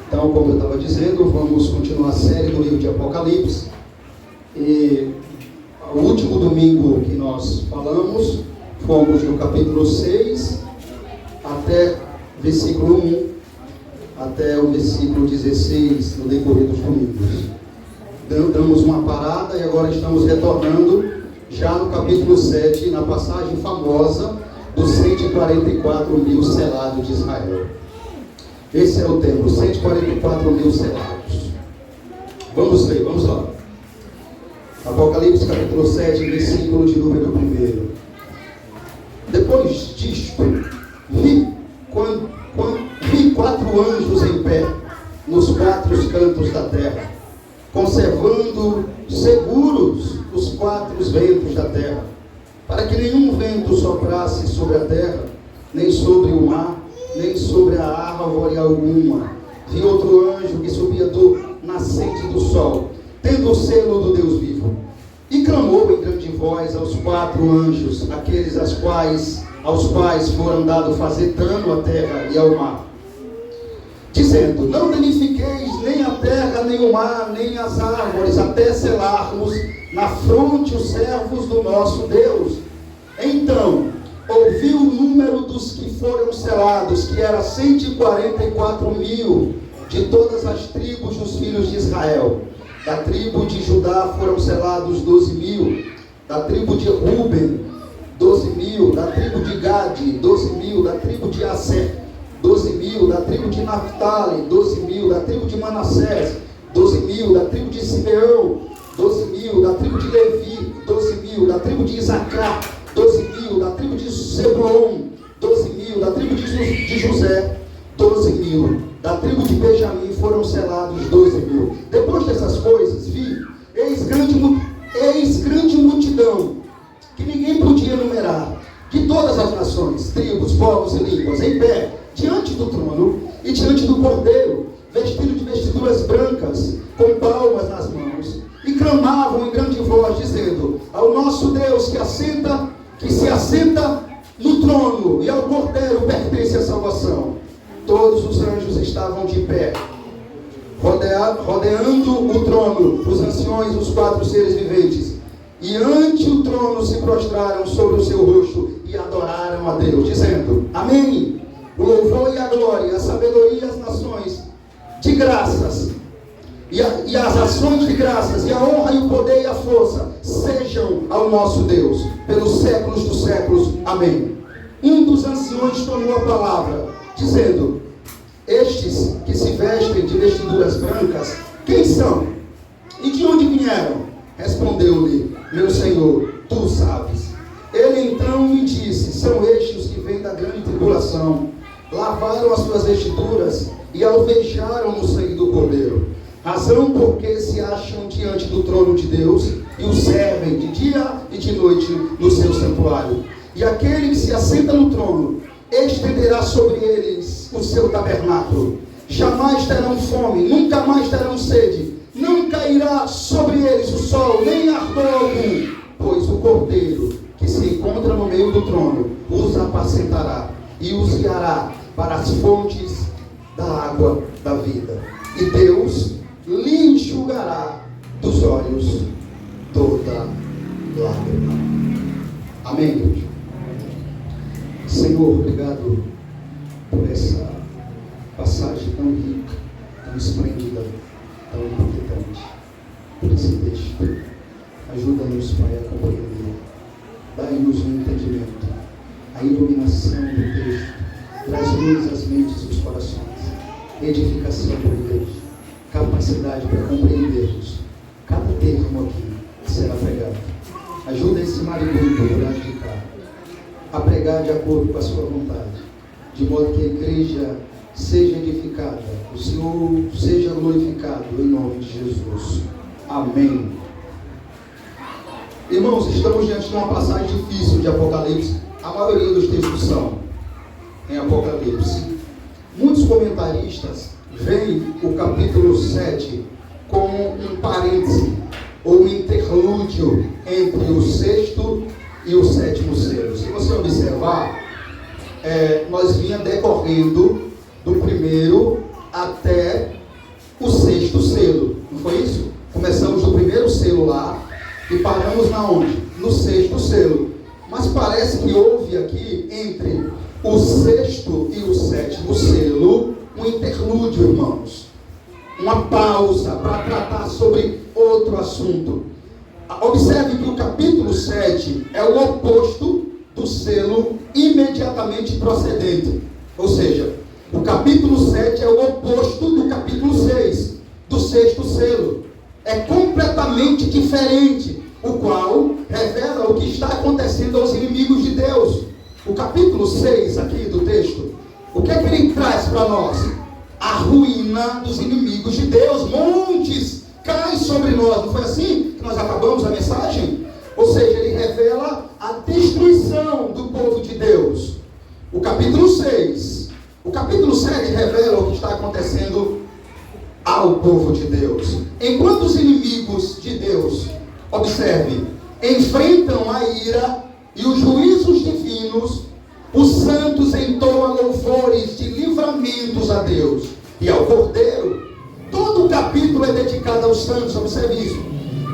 Então, como eu estava dizendo, vamos continuar a série do livro de Apocalipse. E o último domingo que nós falamos, fomos do capítulo 6 até versículo 1, até o versículo 16, no decorrer dos domingos. Damos uma parada e agora estamos retornando já no capítulo 7, na passagem famosa dos 144 mil selados de Israel. Esse é o tema, 144 mil selados. Vamos ler, vamos lá. Apocalipse capítulo 7, versículo de número 1. Depois disto, vi 4 anjos em pé, nos 4 cantos da terra, conservando seguros os 4 ventos da terra, para que nenhum vento soprasse sobre a terra, nem sobre o mar, nem sobre a árvore alguma. Vi outro anjo que subia do nascente do sol, tendo o selo do Deus vivo, e clamou em grande voz aos 4 anjos, aqueles aos quais foram dado fazer dano à terra e ao mar, dizendo: não danifiqueis nem a terra, nem o mar, nem as árvores, até selarmos na fronte os servos do nosso Deus. Então ouvi o número dos que foram selados, que era 144 mil, de todas as tribos dos filhos de Israel. Da tribo de Judá foram selados 12 mil, da tribo de Ruben 12 mil, da tribo de Gade 12 mil, da tribo de Aser 12 mil, da tribo de Naphtali 12 mil, da tribo de Manassés 12 mil, da tribo de Simeão 12 mil, da tribo de Levi 12 mil, da tribo de Isacar 12 mil, da tribo de Zebulon 12 mil, da tribo de José 12 mil, da tribo de Benjamim foram selados 12 mil. Depois dessas coisas vi, eis grande multidão, que ninguém podia numerar, de todas as nações, tribos, povos e línguas, em pé, diante do trono e diante do Cordeiro, vestido de vestiduras brancas, com palmas nas mãos, e clamavam em grande voz, dizendo: ao nosso Deus que se assenta no trono, e ao Cordeiro pertence a salvação. Todos os anjos estavam de pé, rodeando o trono, os anciões, os 4 seres viventes, e ante o trono se prostraram sobre o seu rosto e adoraram a Deus, dizendo: amém. O louvor e a glória, a sabedoria e as nações de graças, e as ações de graças, e a honra e o poder e a força sejam ao nosso Deus, pelos séculos dos séculos. Amém. Um dos anciões tomou a palavra, dizendo: estes que se vestem de vestiduras brancas, quem são? E de onde vieram? Respondeu-lhe: meu Senhor, tu sabes. Ele então me disse: são estes os que vêm da grande tribulação, lavaram as suas vestiduras e alvejaram no sangue do Cordeiro, razão porque se acham diante do trono de Deus e o servem de dia e de noite no seu santuário. E aquele que se assenta no trono estenderá sobre eles o seu tabernáculo. Jamais terão fome, nunca mais terão sede, não cairá sobre eles o sol, nem ardor algum, pois o Cordeiro que se encontra no meio do trono os apacentará e os guiará para as fontes da água da vida. E Deus lhe enxugará dos olhos toda lágrima. Amém, Deus? Senhor, obrigado por essa passagem tão rica, tão esplêndida, tão importante, por esse texto. Ajuda-nos, Pai, a compreender. Dai-nos um entendimento, a iluminação do texto. Traz luz às mentes e os corações, edificação para a igreja, capacidade para compreendermos cada termo aqui que será pregado. Ajuda esse marido do lado de cá a pregar de acordo com a sua vontade, de modo que a igreja seja edificada, o Senhor seja glorificado em nome de Jesus. Amém. Irmãos, estamos diante de uma passagem difícil de Apocalipse. A maioria dos textos são em Apocalipse. Muitos comentaristas veem o capítulo 7 como um parêntese ou um interlúdio entre o 6º e o 7º selo. Se você observar, nós vinha decorrendo do primeiro até o sexto selo, não foi isso? Começamos do primeiro selo lá e paramos na onde? No sexto selo. Mas parece que houve aqui, entre o sexto e o sétimo selo, um interlúdio, irmãos. Uma pausa para tratar sobre outro assunto. Observe que o capítulo 7 é o oposto do selo imediatamente procedente. Ou seja, o capítulo 7 é o oposto do capítulo 6, do sexto selo. É completamente diferente, o qual revela o que está acontecendo aos inimigos de Deus. O capítulo 6 aqui do texto, o que é que ele traz para nós? A ruína dos inimigos de Deus. Montes caem sobre nós. Não foi assim que nós acabamos a mensagem? Ou seja, ele revela a destruição do povo de Deus. O capítulo 6. O capítulo 7 revela o que está acontecendo ao povo de Deus. Enquanto os inimigos de Deus, observe, enfrentam a ira e os juízos divinos, os santos entoam louvores de livramentos a Deus e ao Cordeiro. Todo o capítulo é dedicado aos santos, observe isso.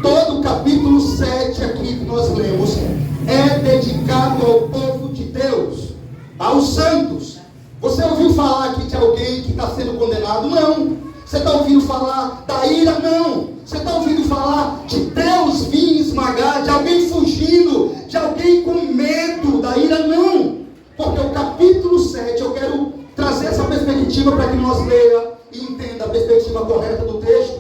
Todo o capítulo 7 aqui que nós lemos é dedicado ao povo de Deus, aos santos. Você ouviu falar aqui de alguém que está sendo condenado? Não. Você está ouvindo falar da ira? Não. Você está ouvindo falar de Deus vir esmagar, de alguém fugindo, de alguém com medo da ira? Não. Porque o capítulo 7, eu quero trazer essa perspectiva para que nós leia e entenda a perspectiva correta do texto.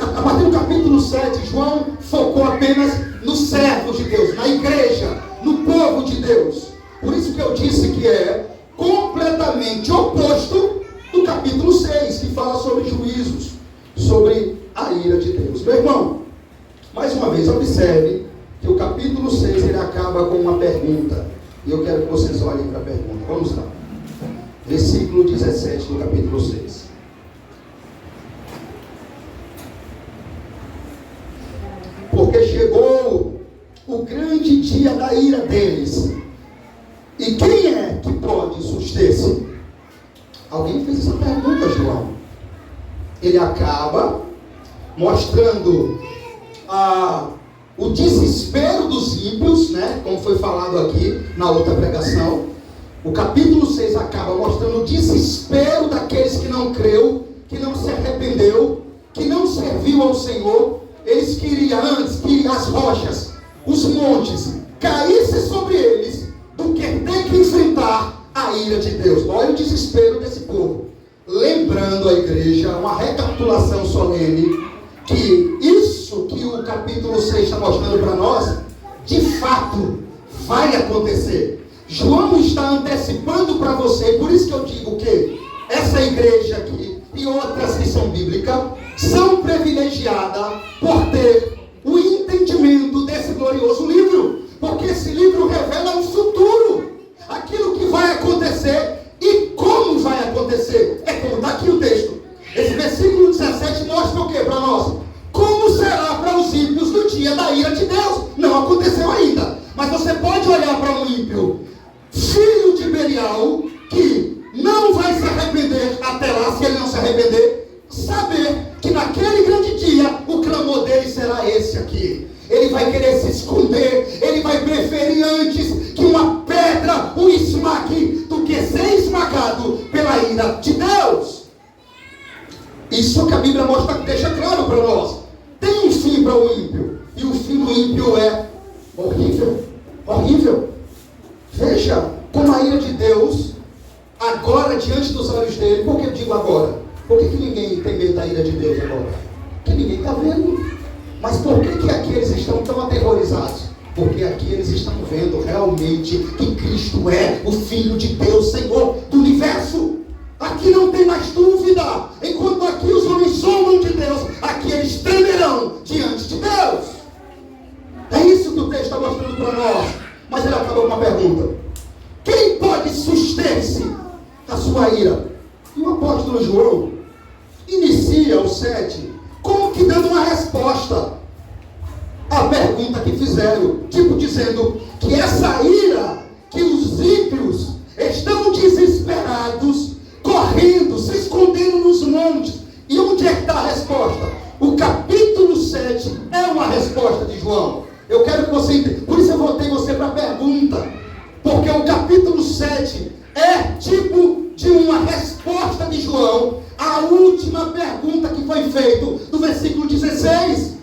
A partir do capítulo 7, João focou apenas nos servos de Deus, na igreja, no povo de Deus. Por isso que eu disse que é completamente oposto do capítulo 6, que fala sobre juízos, sobre a ira de Deus. Meu irmão, mais uma vez, observe que o capítulo 6 ele acaba com uma pergunta. E eu quero que vocês olhem para a pergunta. Vamos lá. Versículo 17 do capítulo 6. Porque chegou o grande dia da ira deles. E quem é que pode suster-se? Alguém fez essa pergunta, João. Ele acaba mostrando o desespero dos ímpios, né? Como foi falado aqui na outra pregação. O capítulo 6 acaba mostrando o desespero daqueles que não creu, que não se arrependeu, que não serviu ao Senhor. Eles queriam antes que as rochas, os montes, caíssem sobre eles, do que ter que enfrentar a ira de Deus. Olha o desespero desse povo. Lembrando a igreja, uma recapitulação solene, que isso que o capítulo 6 está mostrando para nós, de fato, vai acontecer. João está antecipando para você, por isso que eu digo que essa igreja aqui, e outras que são bíblicas, são privilegiadas por ter o entendimento desse glorioso livro, porque esse livro revela o futuro, aquilo que vai acontecer e como vai acontecer. É como está aqui o texto. Esse versículo 17 mostra o que para nós? Como será para os ímpios no dia da ira de Deus? Não aconteceu ainda, mas você pode olhar para um ímpio, filho de Belial, que não vai se arrepender até lá. Se ele não se arrepender, saber que naquele grande dia o clamor dele será esse aqui. Ele vai querer se esconder, ele vai preferir antes que uma pedra o esmague do que ser esmagado pela ira de Deus. Isso que a Bíblia mostra, deixa claro para nós. Tem um fim para o ímpio, e o fim do ímpio é horrível, horrível. Veja como a ira de Deus agora diante dos olhos dele. Por que eu digo agora? Por que ninguém tem medo da ira de Deus agora? Porque ninguém está vendo. Mas por que aqueles estão tão aterrorizados? Porque aqui eles estão vendo realmente que Cristo é o Filho de Deus, Senhor do universo. Aqui não tem mais dúvida. Enquanto aqui os homens zombam de Deus, aqui eles tremerão diante de Deus. É isso que o texto está mostrando para nós. Mas ele acaba com uma pergunta: quem pode suster-se da sua ira? E o apóstolo João inicia o 7 como que dando uma resposta à pergunta que fizeram, tipo dizendo que essa ira que os ímpios estão desesperados, correndo, se escondendo nos montes. E onde é que está a resposta? O capítulo 7 é uma resposta de João. Eu quero que você entenda. Por isso eu voltei você para a pergunta. Porque o capítulo 7 é tipo de uma resposta de João à última pergunta que foi feita do versículo 16.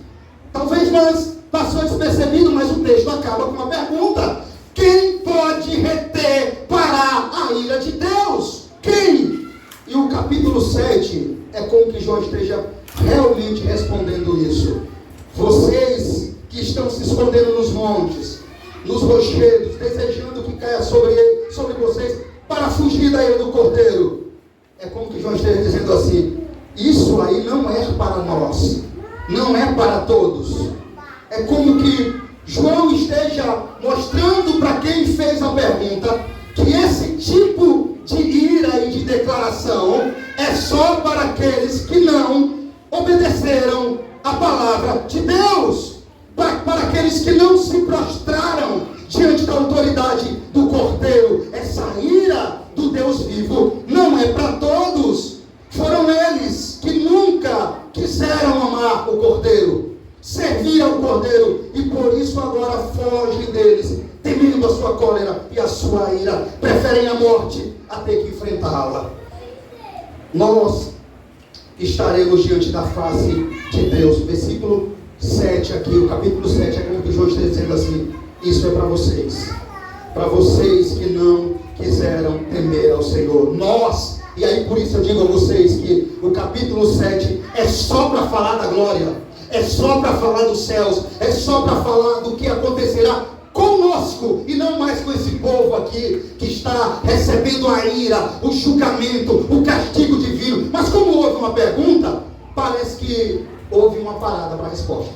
Talvez nós passou despercebido, mas o texto acaba com uma pergunta: quem pode reter, parar a ira de Deus? Quem? E o capítulo 7 é como que João esteja realmente respondendo isso. Vocês que estão se escondendo nos montes, nos rochedos, desejando que caia sobre vocês para fugir da ira do cordeiro. É como que João esteja dizendo assim: isso aí não é para nós, não é para todos. É como que João esteja mostrando para quem fez a pergunta que esse tipo de ira e de declaração é só para aqueles que não obedeceram a palavra de Deus, para aqueles que não se prostraram diante da autoridade do Cordeiro. Essa ira do Deus vivo não é para todos. Foram eles que nunca quiseram amar o Cordeiro, servir ao Cordeiro, e por isso agora fogem deles, temendo a sua cólera e a sua ira, preferem a morte a ter que enfrentá-la. Nós estaremos diante da face de Deus. Versículo 7 aqui, o capítulo 7 é como que João está dizendo assim: isso é para vocês que não quiseram temer ao Senhor. Nós, e aí por isso eu digo a vocês que o capítulo 7 é só para falar da glória, é só para falar dos céus, é só para falar do que acontecerá conosco, e não mais com esse povo aqui que está recebendo a ira, o julgamento, o castigo divino. Mas como houve uma pergunta, parece que houve uma parada para a resposta.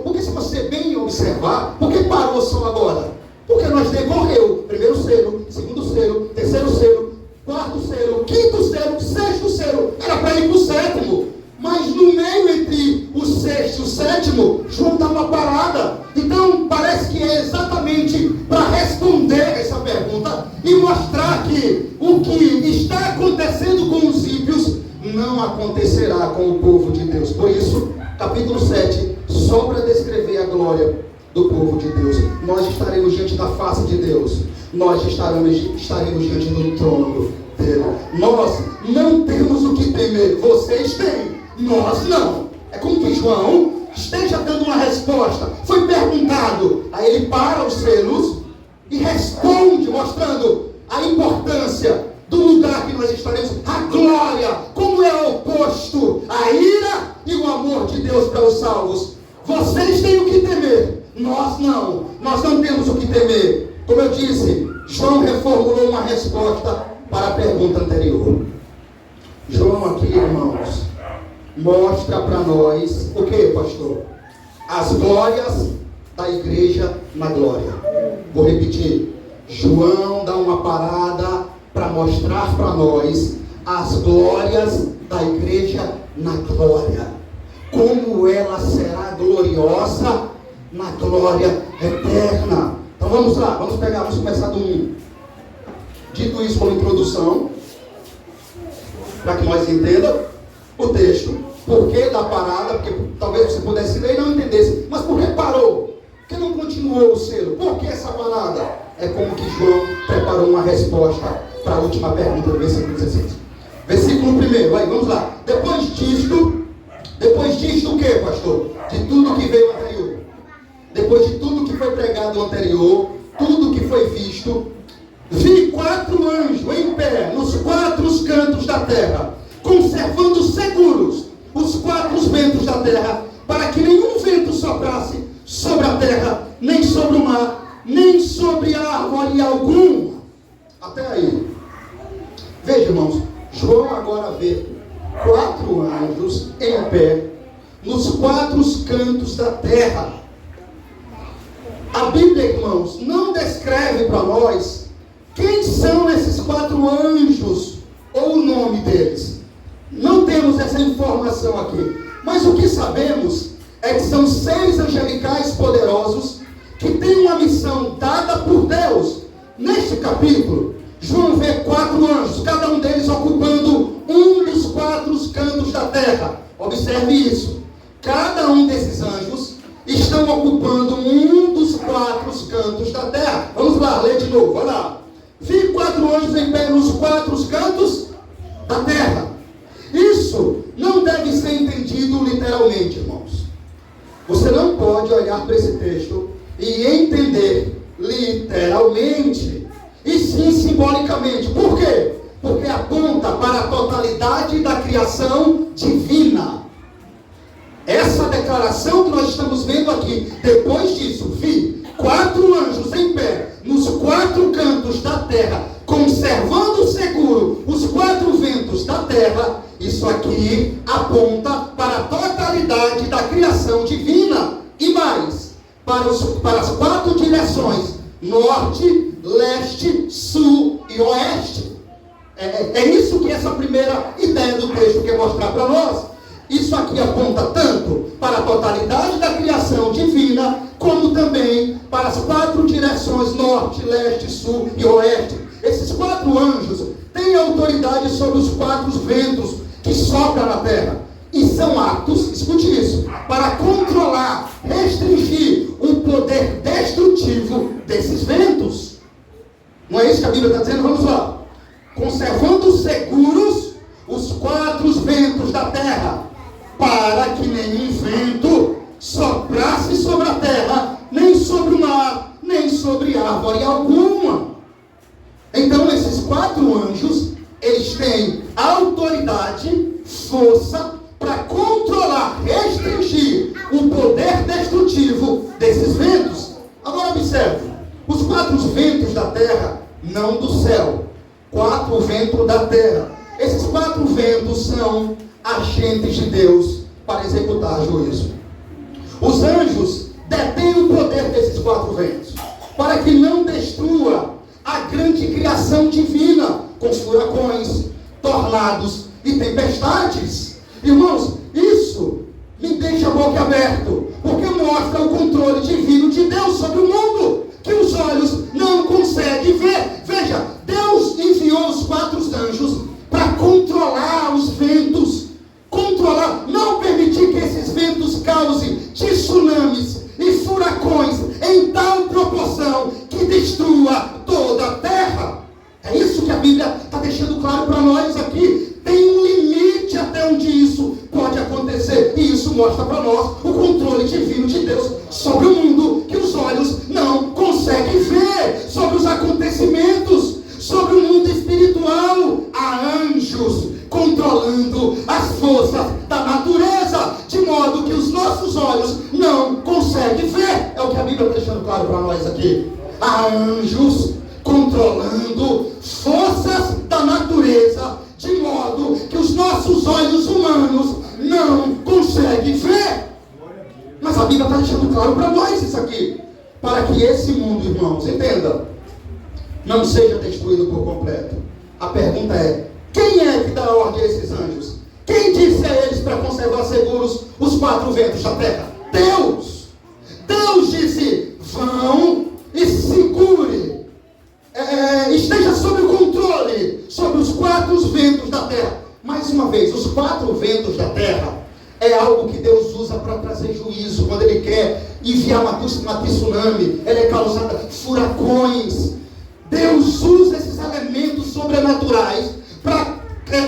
Porque se você bem observar, por que parou só agora? Porque nós decorreu primeiro selo, segundo selo, terceiro selo, quarto selo, quinto selo, sexto selo. Era para ir para o sétimo. Mas no meio entre o sexto e o sétimo, João dá uma parada. Então parece que é exatamente para responder essa pergunta e mostrar que o que está acontecendo com os ímpios não acontecerá com o povo de Deus. Por isso, capítulo 7, só para descrever a glória do povo de Deus. Nós estaremos diante da face de Deus. Nós estaremos diante do trono dele. Nós não temos o que temer. Vocês têm, nós não. É como que João esteja dando uma resposta. Foi perguntado, aí ele para os selos e responde, mostrando a importância do lugar que nós estaremos, a glória, como é oposto a ira e o amor de Deus para os salvos. Vocês têm o que temer, nós não temos o que temer. Como eu disse, João reformulou uma resposta para a pergunta anterior. João aqui, irmãos, mostra para nós o que, pastor? As glórias da igreja na glória. Vou repetir. João dá uma parada para mostrar para nós as glórias da igreja na glória. Como ela será gloriosa na glória eterna. Então vamos lá, vamos começar do 1. Dito isso como introdução, para que nós entendamos o texto, por que da parada, porque talvez você pudesse ler e não entendesse, mas por que parou? Por que não continuou o selo? Por que essa parada? É como que João preparou uma resposta para a última pergunta do versículo 16. Versículo 1, vai, vamos lá. Depois disto o que, pastor? De tudo que veio anterior. Depois de tudo que foi pregado anterior, tudo que foi visto, vi 4 anjos em pé nos 4 cantos da terra, conservando seguros os 4 ventos da terra, para que nenhum vento soprasse sobre a terra, nem sobre o mar, nem sobre árvore alguma. Até aí. Veja, irmãos, João agora vê 4 anjos em pé nos 4 cantos da terra. A Bíblia, irmãos, não descreve para nós quem são esses 4 anjos ou o nome deles. Não temos essa informação aqui. Mas o que sabemos é que são 6 angelicais poderosos que têm uma missão dada por Deus neste capítulo, João vê 4 anjos, cada um deles ocupando um dos 4 cantos da terra. Observe isso. Cada um desses anjos estão ocupando um dos 4 cantos da terra. Vamos lá, lê de novo, olha lá. Vi 4 anjos em pé nos 4 cantos da terra. Isso não deve ser entendido literalmente, irmãos. Você não pode olhar para esse texto e entender literalmente, e sim simbolicamente. Por quê? Porque aponta para a totalidade da criação divina. Essa declaração que nós estamos vendo aqui, depois disso, vi 4 anjos em pé nos 4 cantos da terra, conservando seguro os 4 ventos da terra. Isso aqui aponta para a totalidade da criação divina. E mais, para as 4 direções: norte, leste, sul e oeste. É isso que essa primeira ideia do texto quer mostrar para nós. Isso aqui aponta tanto para a totalidade da criação divina, como também para as 4 direções: norte, leste, sul e oeste. Esses 4 anjos têm autoridade sobre os 4 ventos que sopram na terra. E são aptos, escute isso, para controlar, restringir o poder destrutivo desses ventos. Não é isso que a Bíblia está dizendo? Vamos lá. Conservando seguros os 4 ventos da terra, para que nenhum vento soprasse sobre a terra, nem sobre o mar, nem sobre árvore alguma. Então esses 4 anjos, eles têm autoridade, força, para controlar, restringir o poder destrutivo desses ventos. Agora observe, os 4 ventos da terra, não do céu, 4 ventos da terra. Esses 4 ventos são agentes de Deus para executar juízo. Os anjos detêm o poder desses 4 ventos, para que não destrua a grande criação divina, com furacões, tornados e tempestades. Irmãos, isso me deixa boquiaberto, porque mostra o controle divino de Deus sobre o mundo, que os olhos não conseguem ver. Veja, Deus enviou os 4 anjos para controlar os ventos, não permitir que esses ventos causem tsunamis e furacões em tal proporção que destrua toda a terra. É isso que a Bíblia está deixando claro para nós aqui. Tem um limite até onde isso pode acontecer, e isso mostra para nós o controle divino de Deus sobre o mundo, que os olhos não conseguem ver, sobre os acontecimentos, sobre o mundo espiritual. Há anjos controlando as forças da natureza, de modo que os nossos olhos não conseguem ver. É o que a Bíblia está deixando claro para nós aqui. Há anjos controlando forças da natureza, de modo que os nossos olhos humanos não conseguem ver. Mas a Bíblia está deixando claro para nós isso aqui, para que esse mundo, irmãos, entenda, não seja destruído por completo. A pergunta é: quem é que dá ordem a esses anjos? Quem disse a eles para conservar seguros os 4 ventos da terra? Deus! Deus disse: vão e segure, esteja sob o controle sobre os 4 ventos da terra. Mais uma vez, os 4 ventos da terra é algo que Deus usa para trazer juízo. Quando Ele quer enviar uma tsunami, ela é causada furacões. Deus usa esses elementos sobrenaturais para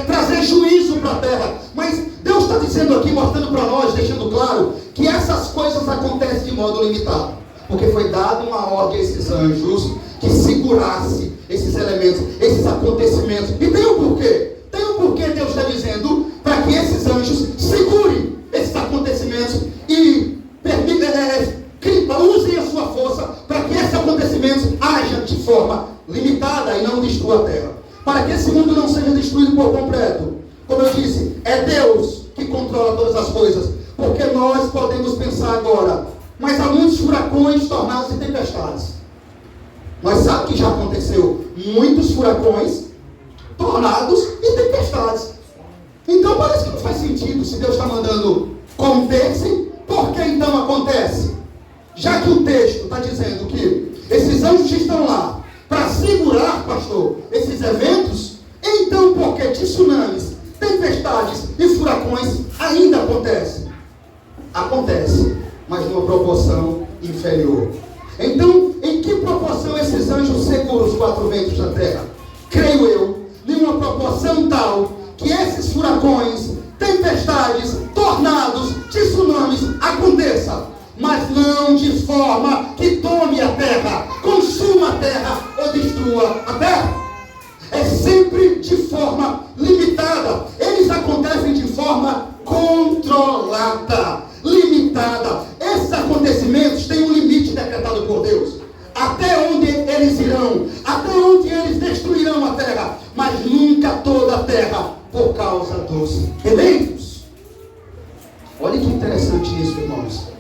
trazer juízo para a terra. Mas Deus está dizendo aqui, mostrando para nós, deixando claro, que essas coisas acontecem de modo limitado, porque foi dada uma ordem a esses anjos que segurasse esses elementos, esses acontecimentos. E tem um porquê. Tem um porquê Deus está dizendo para que esses anjos segurem esses acontecimentos e usem a sua força para que esses acontecimentos hajam de forma limitada e não destrua a terra, para que esse mundo não seja destruído por completo. Como eu disse, é Deus que controla todas as coisas, porque nós podemos pensar agora, mas há muitos furacões, tornados e tempestades. Nós sabemos que já aconteceu muitos furacões, tornados e tempestades. Então parece que não faz sentido. Se Deus está mandando acontecer, por que então acontece? Já que o texto está dizendo que esses anjos estão lá para segurar, pastor, esses eventos, então por que tsunamis, tempestades e furacões ainda acontecem? Acontece, mas numa proporção inferior. Então, em que proporção esses anjos seguram os 4 ventos da terra? Creio eu, em uma proporção tal que esses furacões, tempestades, tornados, tsunamis aconteçam, mas não de forma que tome a terra, consuma a terra ou destrua a terra. É sempre de forma limitada. Eles acontecem de forma controlada, limitada. Esses acontecimentos têm um limite decretado por Deus. Até onde eles irão, até onde eles destruirão a terra, mas nunca toda a terra, por causa dos eventos. Olha que interessante isso, irmãos.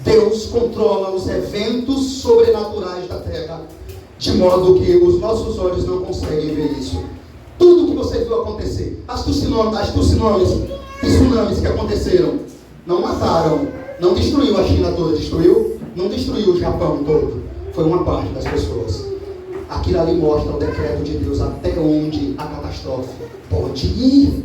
Deus controla os eventos sobrenaturais da terra, de modo que os nossos olhos não conseguem ver isso. Tudo que você viu acontecer, as tsunamis que aconteceram, não mataram, não destruiu a China toda, destruiu? Não destruiu o Japão todo, foi uma parte das pessoas. Aquilo ali mostra o decreto de Deus, até onde a catástrofe pode ir.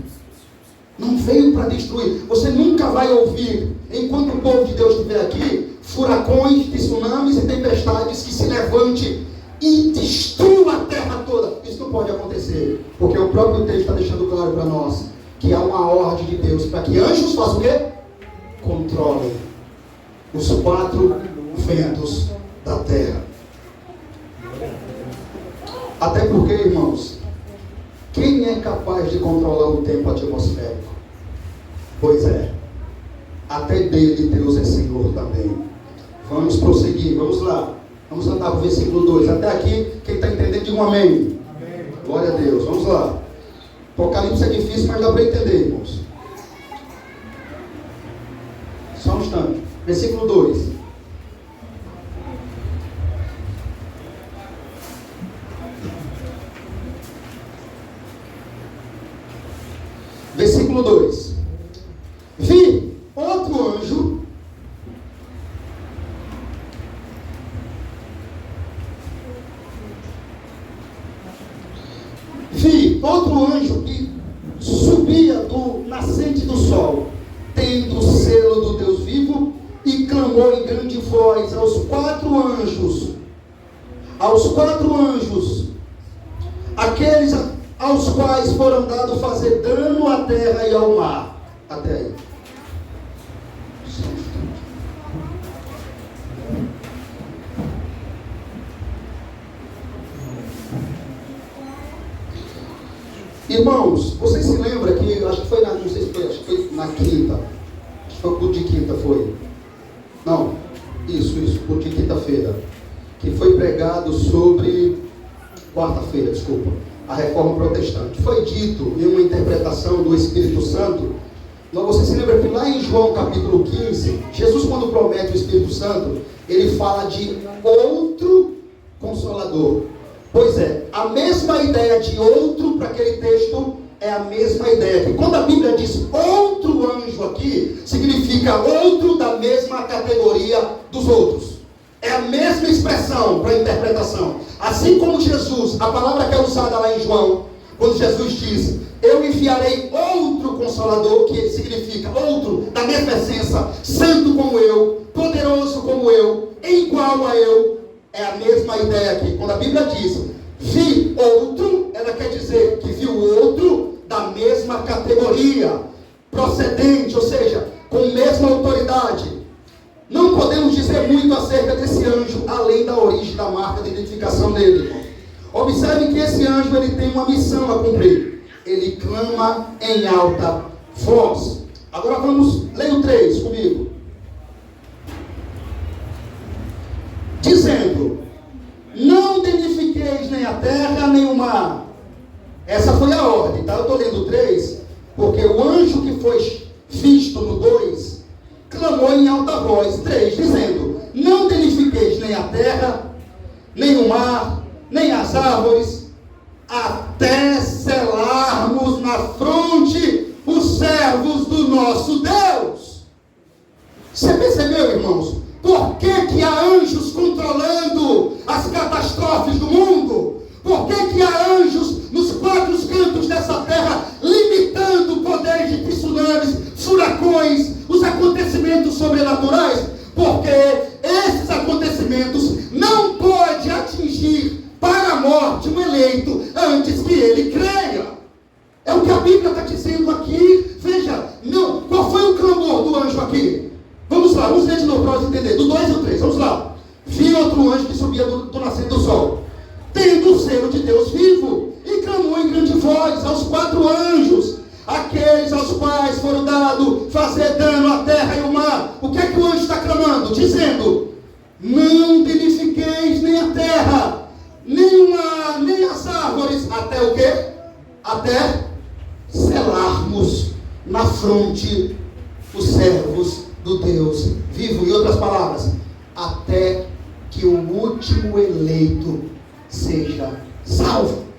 Não veio para destruir. Você nunca vai ouvir, enquanto o povo de Deus estiver aqui, furacões, tsunamis e tempestades que se levante e destrua a terra toda. Isso não pode acontecer, porque o próprio texto está deixando claro para nós que há uma ordem de Deus para que anjos façam o quê? Controlem os 4 ventos da terra. Até porque, irmãos, quem é capaz de controlar o tempo atmosférico? Pois é, até dele Deus é Senhor também. Vamos prosseguir, vamos lá. Vamos andar para o versículo 2. Até aqui, quem está entendendo, diga um amém. Amém. Glória a Deus, vamos lá. Apocalipse é difícil, mas dá para entender, irmãos. Só um instante. Versículo 2. Versículo 2. Vi outro anjo que subia do nascente do sol, tendo o selo do Deus vivo, e clamou em grande voz aos 4 anjos, aqueles aos quais foram dados fazer dano à terra e ao mar. Até aí. Irmãos, vocês se lembram que, acho que foi na, não sei se foi, acho que foi na quinta, acho que foi o culto de quinta, foi? Não, isso, culto de quinta-feira, que foi pregado sobre, quarta-feira, desculpa, a reforma protestante. Foi dito em uma interpretação do Espírito Santo, não, você se lembra que lá em João capítulo 15, Jesus, quando promete o Espírito Santo, ele fala de outro Consolador. Pois é, a mesma ideia de outro para aquele texto é a mesma ideia. Que quando a Bíblia diz outro anjo aqui, significa outro da mesma categoria dos outros. É a mesma expressão para a interpretação. Assim como Jesus, a palavra que é usada lá em João, quando Jesus diz, eu enviarei outro Consolador, que significa outro da mesma essência, santo como eu, poderoso como eu, igual a eu. É a mesma ideia aqui. Quando a Bíblia diz, vi outro, ela quer dizer que viu outro da mesma categoria, procedente, ou seja, com a mesma autoridade. Não podemos dizer muito acerca desse anjo, além da origem da marca de identificação dele, irmão. Observe que esse anjo, ele tem uma missão a cumprir. Ele clama em alta voz. Agora vamos, leia o 3 comigo. Dizendo, não danifiqueis nem a terra, nem o mar. Essa foi a ordem, tá? Eu estou lendo o 3, porque o anjo que foi visto no 2, clamou em alta voz, 3, dizendo, não danifiqueis nem a terra, nem o mar, nem as árvores, até selarmos na fronte os servos do nosso Deus. Você percebeu, irmãos? Por que há anjos controlando as catástrofes do mundo? naturais foram dados, fazer dano à terra e ao mar. O que é que o anjo está clamando? Dizendo: não danifiqueis nem a terra, nem o mar, nem as árvores, até o quê? Até selarmos na fronte os servos do Deus vivo. Em outras palavras, até que o último eleito seja salvo.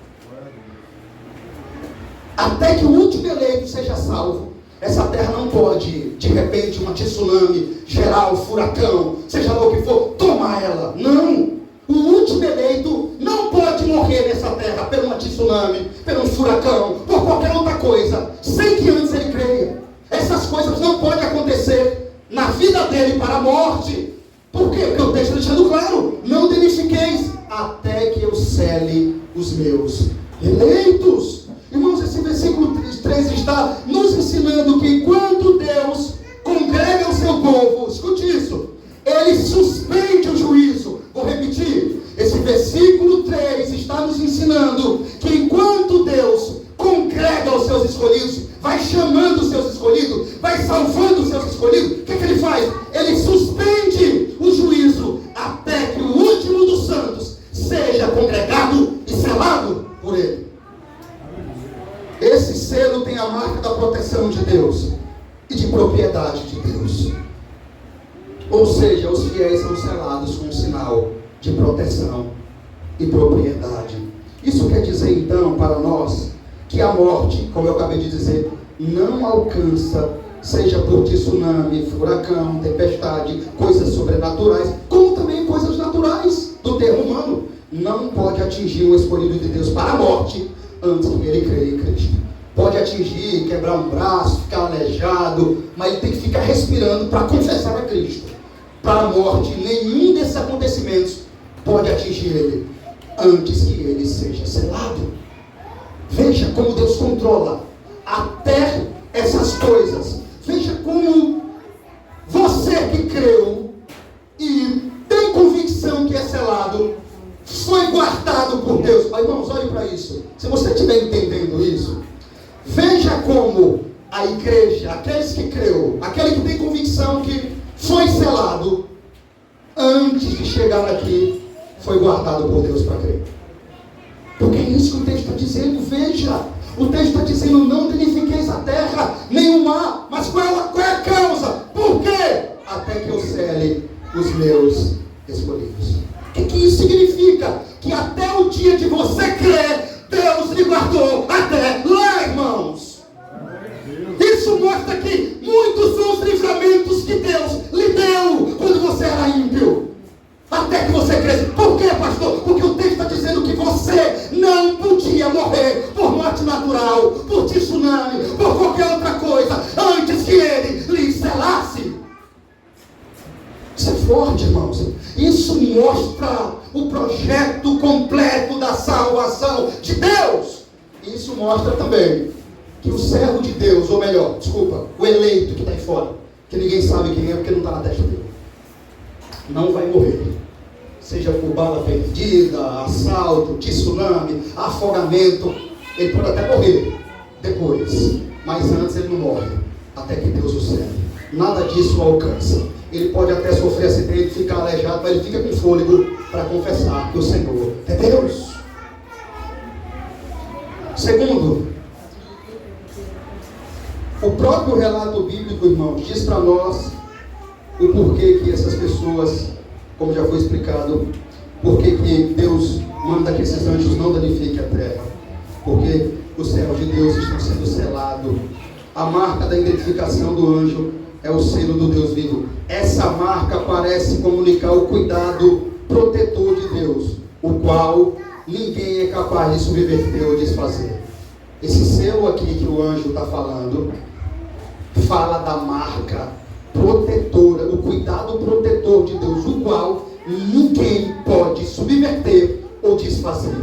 Até que o último eleito seja salvo. Essa terra não pode, de repente, uma tsunami geral, furacão, seja lá o que for, tomar ela. Não. O último eleito não pode morrer nessa terra por uma tsunami, por um furacão, por qualquer outra coisa, sem que antes ele creia. Essas coisas não podem acontecer na vida dele para a morte. Por quê? Porque o texto está deixando claro: não danifiqueis até que eu cele os meus eleitos. Irmãos, esse versículo 3 está nos ensinando que enquanto Deus congrega o seu povo, escute isso, Ele suspende o juízo. Vou repetir, esse versículo 3 está nos ensinando que enquanto Deus congrega os seus escolhidos, vai chamando os seus escolhidos, vai salvando os seus escolhidos, o que Ele faz? Ele suspende o juízo até que o último dos santos seja congregado e selado por Ele. Esse selo tem a marca da proteção de Deus e de propriedade de Deus. Ou seja, os fiéis são selados com um sinal de proteção e propriedade. Isso quer dizer então para nós que a morte, como eu acabei de dizer, não alcança, seja por tsunami, furacão, tempestade, coisas sobrenaturais, como também coisas naturais do termo humano. Não pode atingir o escolhido de Deus para a morte antes que ele creia em Cristo. Pode atingir, quebrar um braço, ficar aleijado, mas ele tem que ficar respirando para confessar a Cristo. Para a morte, nenhum desses acontecimentos pode atingir ele antes que ele seja selado. Veja como Deus controla até essas coisas. Veja como você que creu e tem convicção que é selado, foi guardado por Deus. Irmãos, olhem para isso. Se você estiver entendendo isso, veja como a igreja, aqueles que creu, aquele que tem convicção que foi selado, antes de chegar aqui, foi guardado por Deus para crer. Porque é isso que o texto está dizendo. Veja, o texto está dizendo: não danifiqueis a terra, nem o mar. Mas qual é a causa? Por quê? Até que eu cele os meus escolhidos. O que isso significa? Que até o dia de você crer, Deus lhe guardou até lá, irmãos. Isso mostra que muitos são os livramentos que Deus lhe deu quando você era ímpio. Até que você cresce. Por quê, pastor? Porque o texto está dizendo que você não podia morrer por morte natural, por tsunami, por qualquer outra coisa, antes que ele lhe selasse. Isso é forte, irmãos. Isso mostra o projeto completo da salvação de Deus. Isso mostra também que o servo de Deus, ou melhor, desculpa, o eleito que está aí fora, que ninguém sabe quem é porque não está na testa dele, não vai morrer. Seja por bala perdida, assalto, tsunami, afogamento, ele pode até morrer depois, mas antes ele não morre, até que Deus o serve. Nada disso o alcança. Ele pode até sofrer acidente, ficar aleijado, mas ele fica com fôlego para confessar que o Senhor é Deus. Segundo, o próprio relato bíblico, irmãos, diz para nós o porquê que essas pessoas, como já foi explicado, porquê que Deus manda que esses anjos não danifiquem a terra. Porque os servos de Deus estão sendo selados. A marca da identificação do anjo é o selo do Deus vivo. Essa marca parece comunicar o cuidado protetor de Deus, o qual ninguém é capaz de subverter ou desfazer. Esse selo aqui que o anjo está falando, fala da marca protetora, o cuidado protetor de Deus, o qual ninguém pode subverter ou desfazer.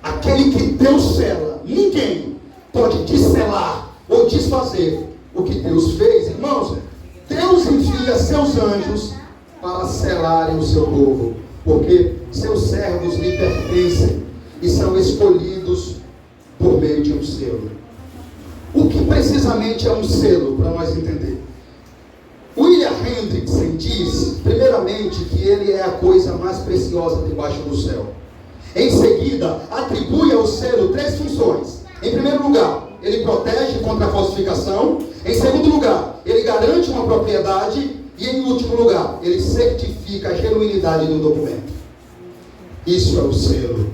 Aquele que Deus sela, ninguém pode desselar ou desfazer o que Deus fez. Irmãos, Deus envia seus anjos para selarem o seu povo, porque seus servos lhe pertencem e são escolhidos por meio de um selo. O que precisamente é um selo, para nós entender? William Hendrickson diz, primeiramente, que ele é a coisa mais preciosa debaixo do céu. Em seguida, atribui ao selo 3 funções. Em primeiro lugar, ele protege contra a falsificação. Em segundo lugar, ele garante uma propriedade. E em último lugar, ele certifica a genuinidade do documento. Isso é o selo.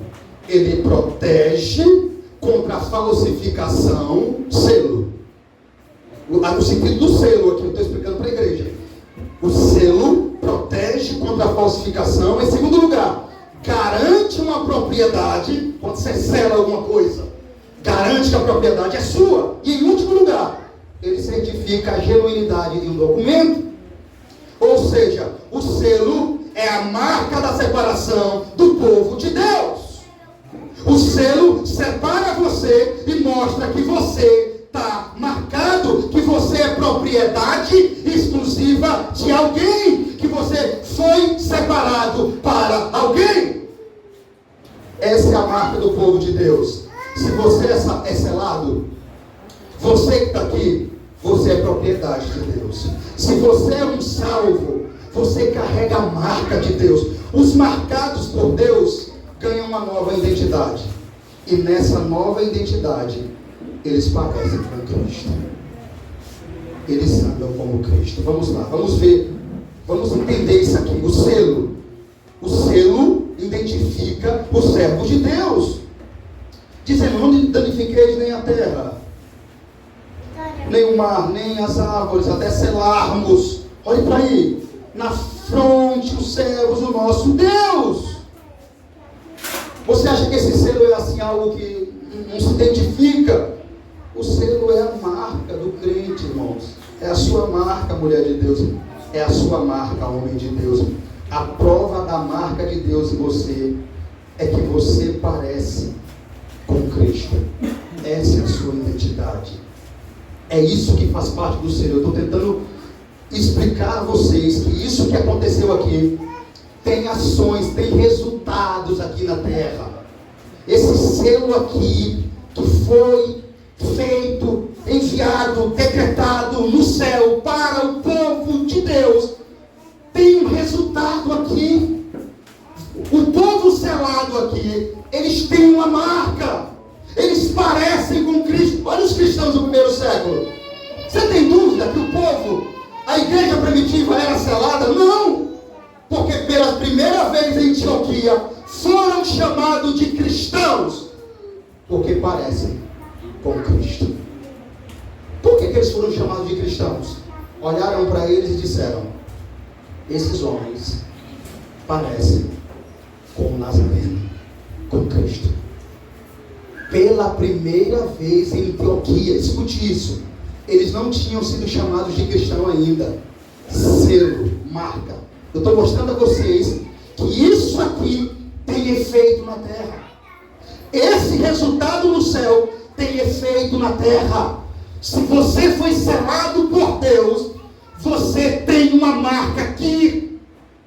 Ele protege contra a falsificação, selo. No sentido do selo aqui, eu estou explicando para a igreja. O selo protege contra a falsificação. Em segundo lugar, garante uma propriedade. Quando você sela alguma coisa, garante que a propriedade é sua. E em último lugar, ele certifica a genuinidade de um documento. Ou seja, o selo é a marca da separação do povo de Deus. O selo separa você e mostra que você está marcado, que você é propriedade exclusiva de alguém, que você foi separado para alguém. Essa é a marca do povo de Deus. Se você é selado, você que está aqui, você é propriedade de Deus. Se você é um salvo, você carrega a marca de Deus. Os marcados por Deus ganham uma nova identidade. E nessa nova identidade, eles parecem com Cristo. Eles andam como Cristo. Vamos lá, vamos ver. Vamos entender isso aqui. O selo. O selo identifica o servo de Deus. Dizendo, não danifiqueis nem a terra, nem o mar, nem as árvores, até selarmos. Olhe para aí. Na fronte os servos do nosso Deus. Você acha que esse selo é assim algo que não se identifica? O selo é a marca do crente, irmãos. É a sua marca, mulher de Deus. É a sua marca, homem de Deus. A prova da marca de Deus em você é que você parece com Cristo. Essa é a sua identidade. É isso que faz parte do selo. Eu estou tentando explicar a vocês que isso que aconteceu aqui tem ações, tem resultados aqui na terra. Esse selo aqui que foi feito, enviado, decretado no céu para o povo de Deus, tem um resultado aqui. O povo selado aqui, eles têm uma marca. Eles parecem com Cristo. Olha os cristãos do primeiro século. Você tem dúvida que o povo, a igreja primitiva era selada? Não! Porque pela primeira vez em Antioquia foram chamados de cristãos, porque parecem com Cristo. Por que eles foram chamados de cristãos? Olharam para eles e disseram: esses homens parecem com o Nazareno, com Cristo. Pela primeira vez em Antioquia, escute isso, eles não tinham sido chamados de cristão ainda. Selo, marca. Eu estou mostrando a vocês que isso aqui tem efeito na terra. Esse resultado no céu tem efeito na terra. Se você foi selado por Deus, você tem uma marca aqui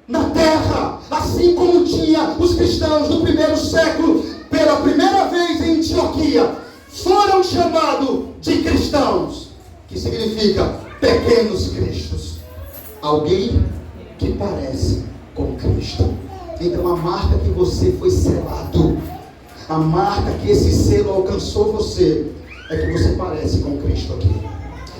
na terra. Assim como tinha os cristãos do primeiro século, pela primeira vez em Antioquia, foram chamados de cristãos, que significa pequenos cristos. Alguém que parece com Cristo. Então a marca que você foi selado, a marca que esse selo alcançou você, é que você parece com Cristo aqui.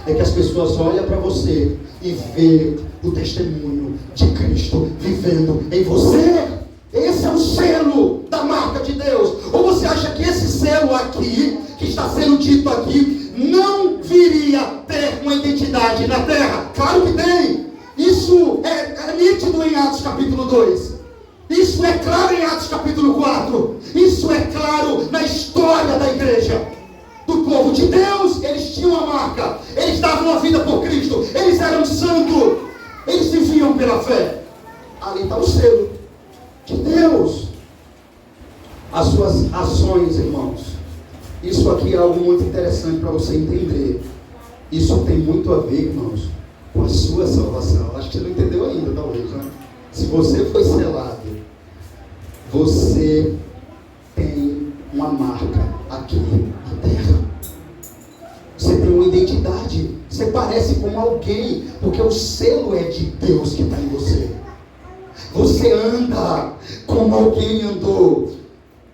É que as pessoas olham para você e vê o testemunho de Cristo vivendo em você. Esse é o selo da marca de Deus. Ou você acha que esse selo aqui, que está sendo dito aqui, não viria ter uma identidade na terra? Claro que tem. Isso é nítido em Atos capítulo 2. Isso é claro em Atos capítulo 4. Isso é claro na história da igreja. Do povo de Deus, eles tinham a marca. Eles davam a vida por Cristo. Eles eram santos. Eles viviam pela fé. Ali está o selo de Deus. As suas ações, irmãos. Isso aqui é algo muito interessante para você entender. Isso tem muito a ver, irmãos, com a sua salvação. Acho que você não entendeu ainda, talvez, né? Se você foi selado, você tem uma marca aqui na terra. Você tem uma identidade identidade. Você parece com alguém, porque o selo é de Deus que está em você. Você anda como alguém andou.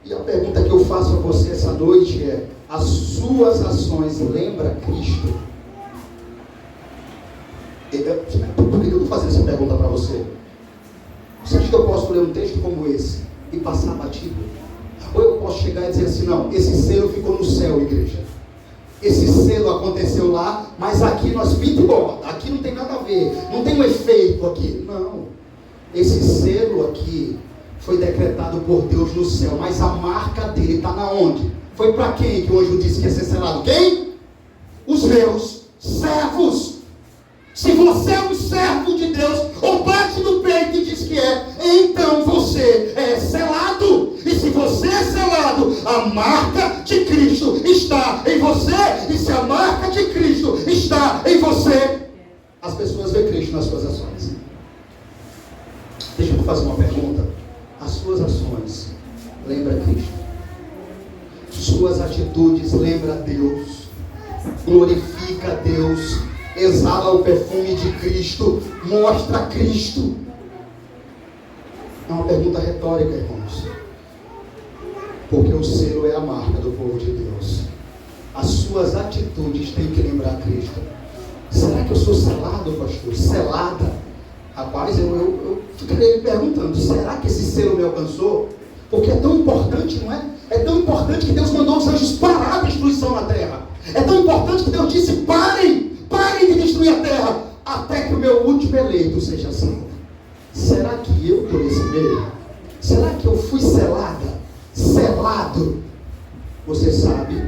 E a pergunta que eu faço a você essa noite é: as suas ações lembram Cristo? Por que eu estou fazendo essa pergunta para você? Você acha que eu posso ler um texto como esse e passar batido? Ou eu posso chegar e dizer assim: não, esse selo ficou no céu, igreja. Esse selo aconteceu lá, mas aqui nós pinta e borda. Aqui não tem nada a ver, não tem um efeito aqui. Não, esse selo aqui foi decretado por Deus no céu, mas a marca dele está na onde? Foi para quem que o anjo disse que ia ser selado? Quem? Os meus servos. Se você é um servo de Deus, ou bate no peito e diz que é, então você é selado. E se você é selado, a marca de Cristo está em você. E se a marca de Cristo está em você, as pessoas veem Cristo nas suas ações. Deixa eu fazer uma pergunta. As suas ações lembram Cristo? Suas atitudes lembram Deus? Glorifica Deus? Exala o perfume de Cristo? Mostra Cristo? É uma pergunta retórica, irmãos. Porque o selo é a marca do povo de Deus. As suas atitudes têm que lembrar Cristo. Será que eu sou selado, pastor? Selada? Rapaz, eu ficaria me perguntando: será que esse selo me alcançou? Porque é tão importante, não é? É tão importante que Deus mandou os anjos parar a destruição na terra. É tão importante que Deus disse: parem de destruir a terra, até que o meu último eleito seja salvo. Será que eu estou nesse meio? Será que eu fui selada? Selado? Você sabe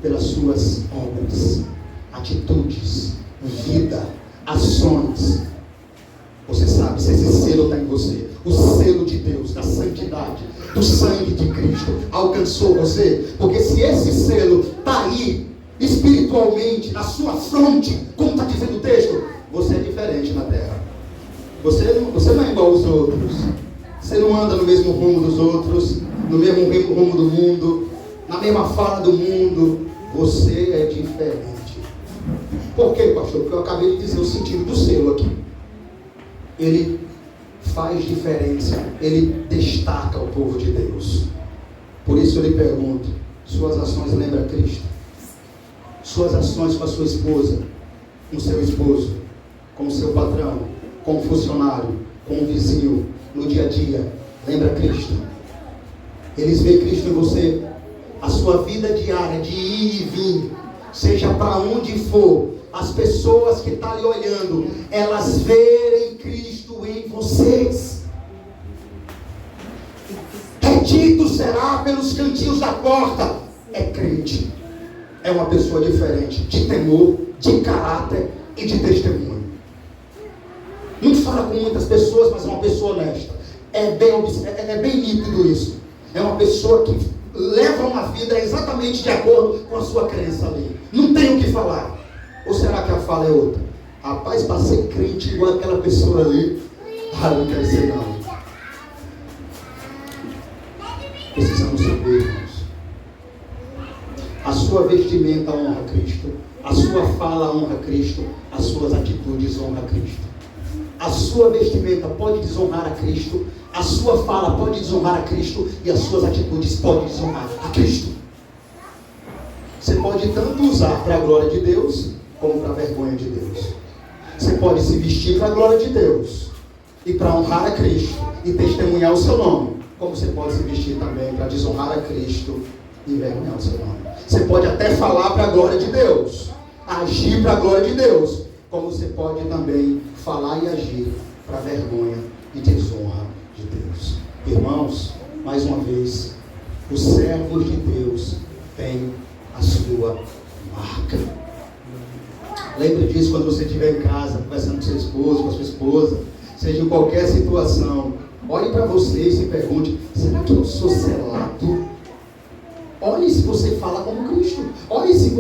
pelas suas obras, atitudes, vida, ações. Você sabe se esse selo está em você. O selo de Deus, da santidade, do sangue de Cristo alcançou você. Porque se esse selo está aí espiritualmente, na sua fronte, como está dizendo o texto, você é diferente na terra. Você não é igual aos outros. Você não anda no mesmo rumo dos outros, no mesmo rumo do mundo, na mesma fala do mundo. Você é diferente. Por quê, pastor? Porque eu acabei de dizer o sentido do selo aqui. Ele faz diferença, ele destaca o povo de Deus. Por isso eu lhe pergunto: suas ações lembram Cristo? Suas ações com a sua esposa, com o seu esposo, com o seu patrão, com o funcionário, com o vizinho, no dia a dia, lembra Cristo? Eles veem Cristo em você. A sua vida diária de ir e vir, seja para onde for, as pessoas que estão lhe olhando, elas verem Cristo em vocês. Dito será pelos cantinhos da porta. É crente. É uma pessoa diferente, de temor, de caráter e de testemunho. Não fala com muitas pessoas, mas é uma pessoa honesta. É bem nítido isso. É uma pessoa que leva uma vida exatamente de acordo com a sua crença ali. Não tem o que falar. Ou será que a fala é outra? Rapaz, para ser crente igual aquela pessoa ali, não quero ser não. Precisamos saber, irmãos. A sua vestimenta honra Cristo, a sua fala honra Cristo, as suas atitudes honram Cristo. A sua vestimenta pode desonrar a Cristo, a sua fala pode desonrar a Cristo e as suas atitudes podem desonrar a Cristo. Você pode tanto usar para a glória de Deus como para a vergonha de Deus. Você pode se vestir para a glória de Deus e para honrar a Cristo e testemunhar o seu nome, como você pode se vestir também para desonrar a Cristo e envergonhar o seu nome. Você pode até falar para a glória de Deus, agir para a glória de Deus, como você pode também falar e agir para a vergonha e desonra de Deus. Irmãos, mais uma vez, os servos de Deus têm a sua marca. Lembre disso quando você estiver em casa, conversando com seu esposo, com a sua esposa, seja em qualquer situação. Olhe para você e se pergunte: será que eu sou selado? Olhe se você fala como Cristo. Olhe se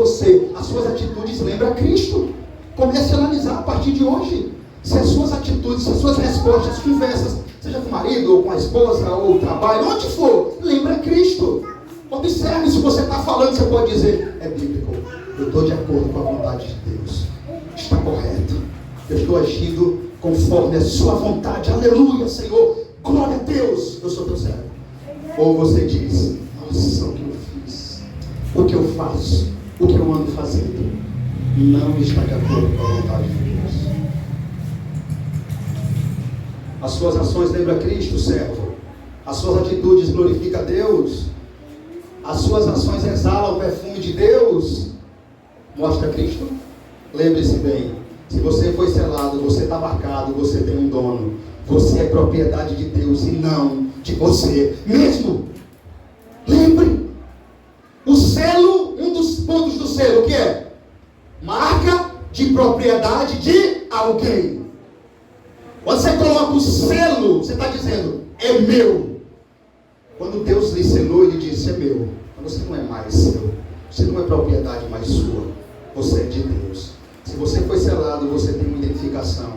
as suas atitudes lembram Cristo. Comece a analisar a partir de hoje. Se as suas atitudes, se as suas respostas, conversas, seja com o marido, ou com a esposa, ou trabalho, onde for, lembra Cristo. Observe se você está falando, você pode dizer: é bíblico. eu estou de acordo com a vontade de Deus. Está correto. Eu estou agindo conforme a sua vontade. Aleluia, Senhor. Glória a Deus. Eu sou teu servo. Ou você diz, nossa, o que eu fiz, o que eu faço, o que eu ando fazendo, não está de acordo com a vontade de Deus. As suas ações lembram Cristo, servo. As suas atitudes glorificam a Deus. As suas ações exalam o perfume de Deus. Mostra Cristo. Lembre-se bem, se você foi selado, você está marcado, você tem um dono. Você é propriedade de Deus e não de você mesmo. Lembre, o selo, um dos pontos do selo, o que é? Marca de propriedade de alguém. Quando você coloca o selo, você está dizendo, é meu. Quando Deus lhe selou, ele disse, é meu. Mas você não é mais seu. Você não é propriedade mais sua. Você é de Deus. Se você foi selado, você tem uma identificação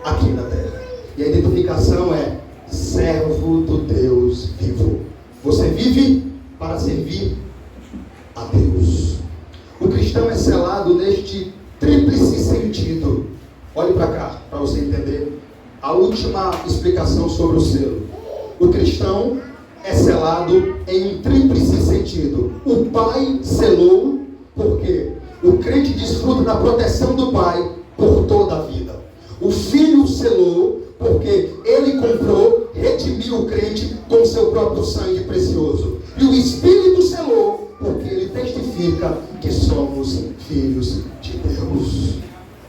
aqui na terra. E a identificação é servo do Deus vivo. Você vive para servir a Deus. O cristão é selado neste tríplice sentido. Olhe para cá, para você entender a última explicação sobre o selo. O cristão é selado em um tríplice sentido. O Pai selou, porque o crente desfruta da proteção do Pai por toda a vida. O Filho selou, porque ele comprou, redimiu o crente com seu próprio sangue precioso. E o Espírito selou, porque ele testifica que somos filhos de Deus.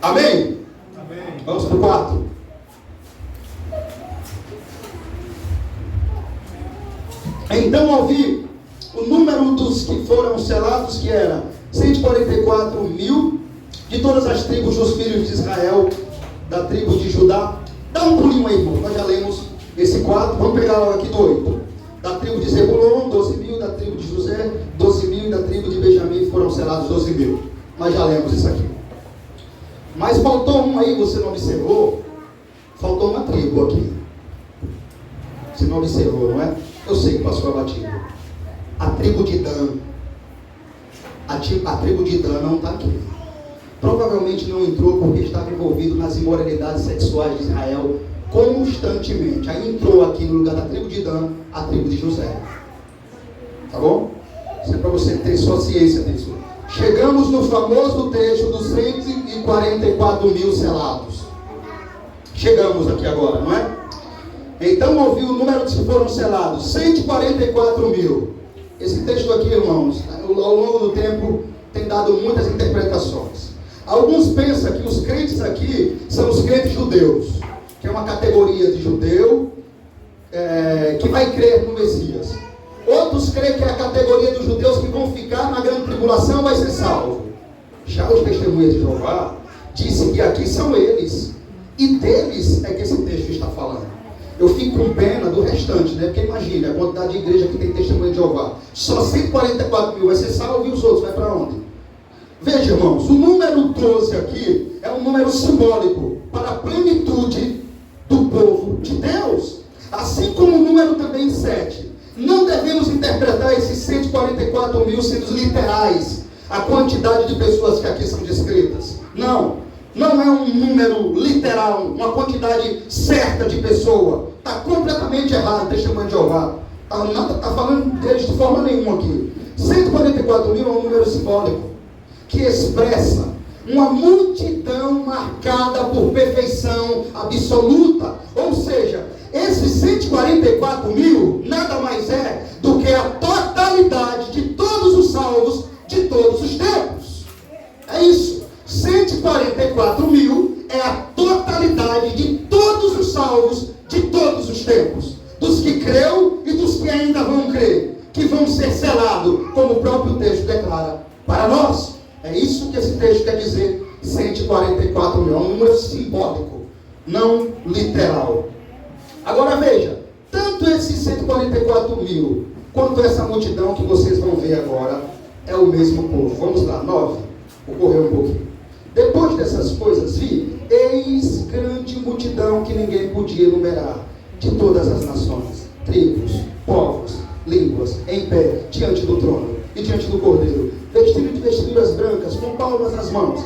Amém? Amém. Vamos para o 4. Então ouvi o número dos que foram selados, que era 144 mil, de todas as tribos dos filhos de Israel, da tribo de Judá. Dá um pulinho aí, irmão. Nós já lemos esse 4. Vamos pegar logo aqui do 8. Da tribo de Zebulon, 12 mil. Da tribo de José, 12 mil. E da tribo de Benjamim foram selados 12 mil. Nós já lemos isso aqui. Mas faltou um aí, você não observou? Faltou uma tribo aqui. Você não observou, não é? Eu sei que passou abatido. A tribo de Dan. A tribo de Dan não está aqui. Provavelmente não entrou porque estava envolvido nas imoralidades sexuais de Israel constantemente. Aí entrou aqui no lugar da tribo de Dan, a tribo de José. Tá bom? Isso é para você ter sua ciência disso. Chegamos no famoso texto dos 144 mil selados. Chegamos aqui agora, não é? Então ouvi o número que foram selados, 144 mil. Esse texto aqui, irmãos, ao longo do tempo tem dado muitas interpretações. Alguns pensam que os crentes aqui são os crentes judeus, que é uma categoria de judeu que vai crer no Messias. Outros creem que é a categoria dos judeus que vão ficar na grande tribulação e vai ser salvo. Já os testemunhas de Jeová dizem que aqui são eles, e deles é que esse texto está falando. Eu fico com pena do restante, né? Porque imagine a quantidade de igreja que tem testemunha de Jeová. Só 144 mil vai ser salvo e os outros vai para onde? Veja, irmãos, o número 12 aqui é um número simbólico para a plenitude do povo de Deus. Assim como o número também 7. Não devemos interpretar esses 144 mil sendo literais, a quantidade de pessoas que aqui são descritas. Não é um número literal, uma quantidade certa de pessoa. Está completamente errado o testemunho de Jeová. Não está falando deles de forma nenhuma aqui. 144 mil é um número simbólico, que expressa uma multidão marcada por perfeição absoluta. Ou seja, esses 144 mil nada mais é do que a totalidade de todos os salvos de todos os tempos. É isso. 144 mil é a totalidade de todos os salvos de todos os tempos. Dos que creu e dos que ainda vão crer, que vão ser selados, como o próprio texto declara para nós. É isso que esse texto quer dizer, 144 mil. É um número simbólico, não literal. Agora veja, tanto esses 144 mil, quanto essa multidão que vocês vão ver agora, é o mesmo povo. Vamos lá, 9. Vou correr um pouquinho. Depois dessas coisas vi, eis grande multidão que ninguém podia enumerar, de todas as nações, tribos, povos, línguas, em pé, diante do trono e diante do Cordeiro, vestido de vestiduras brancas, com palmas nas mãos,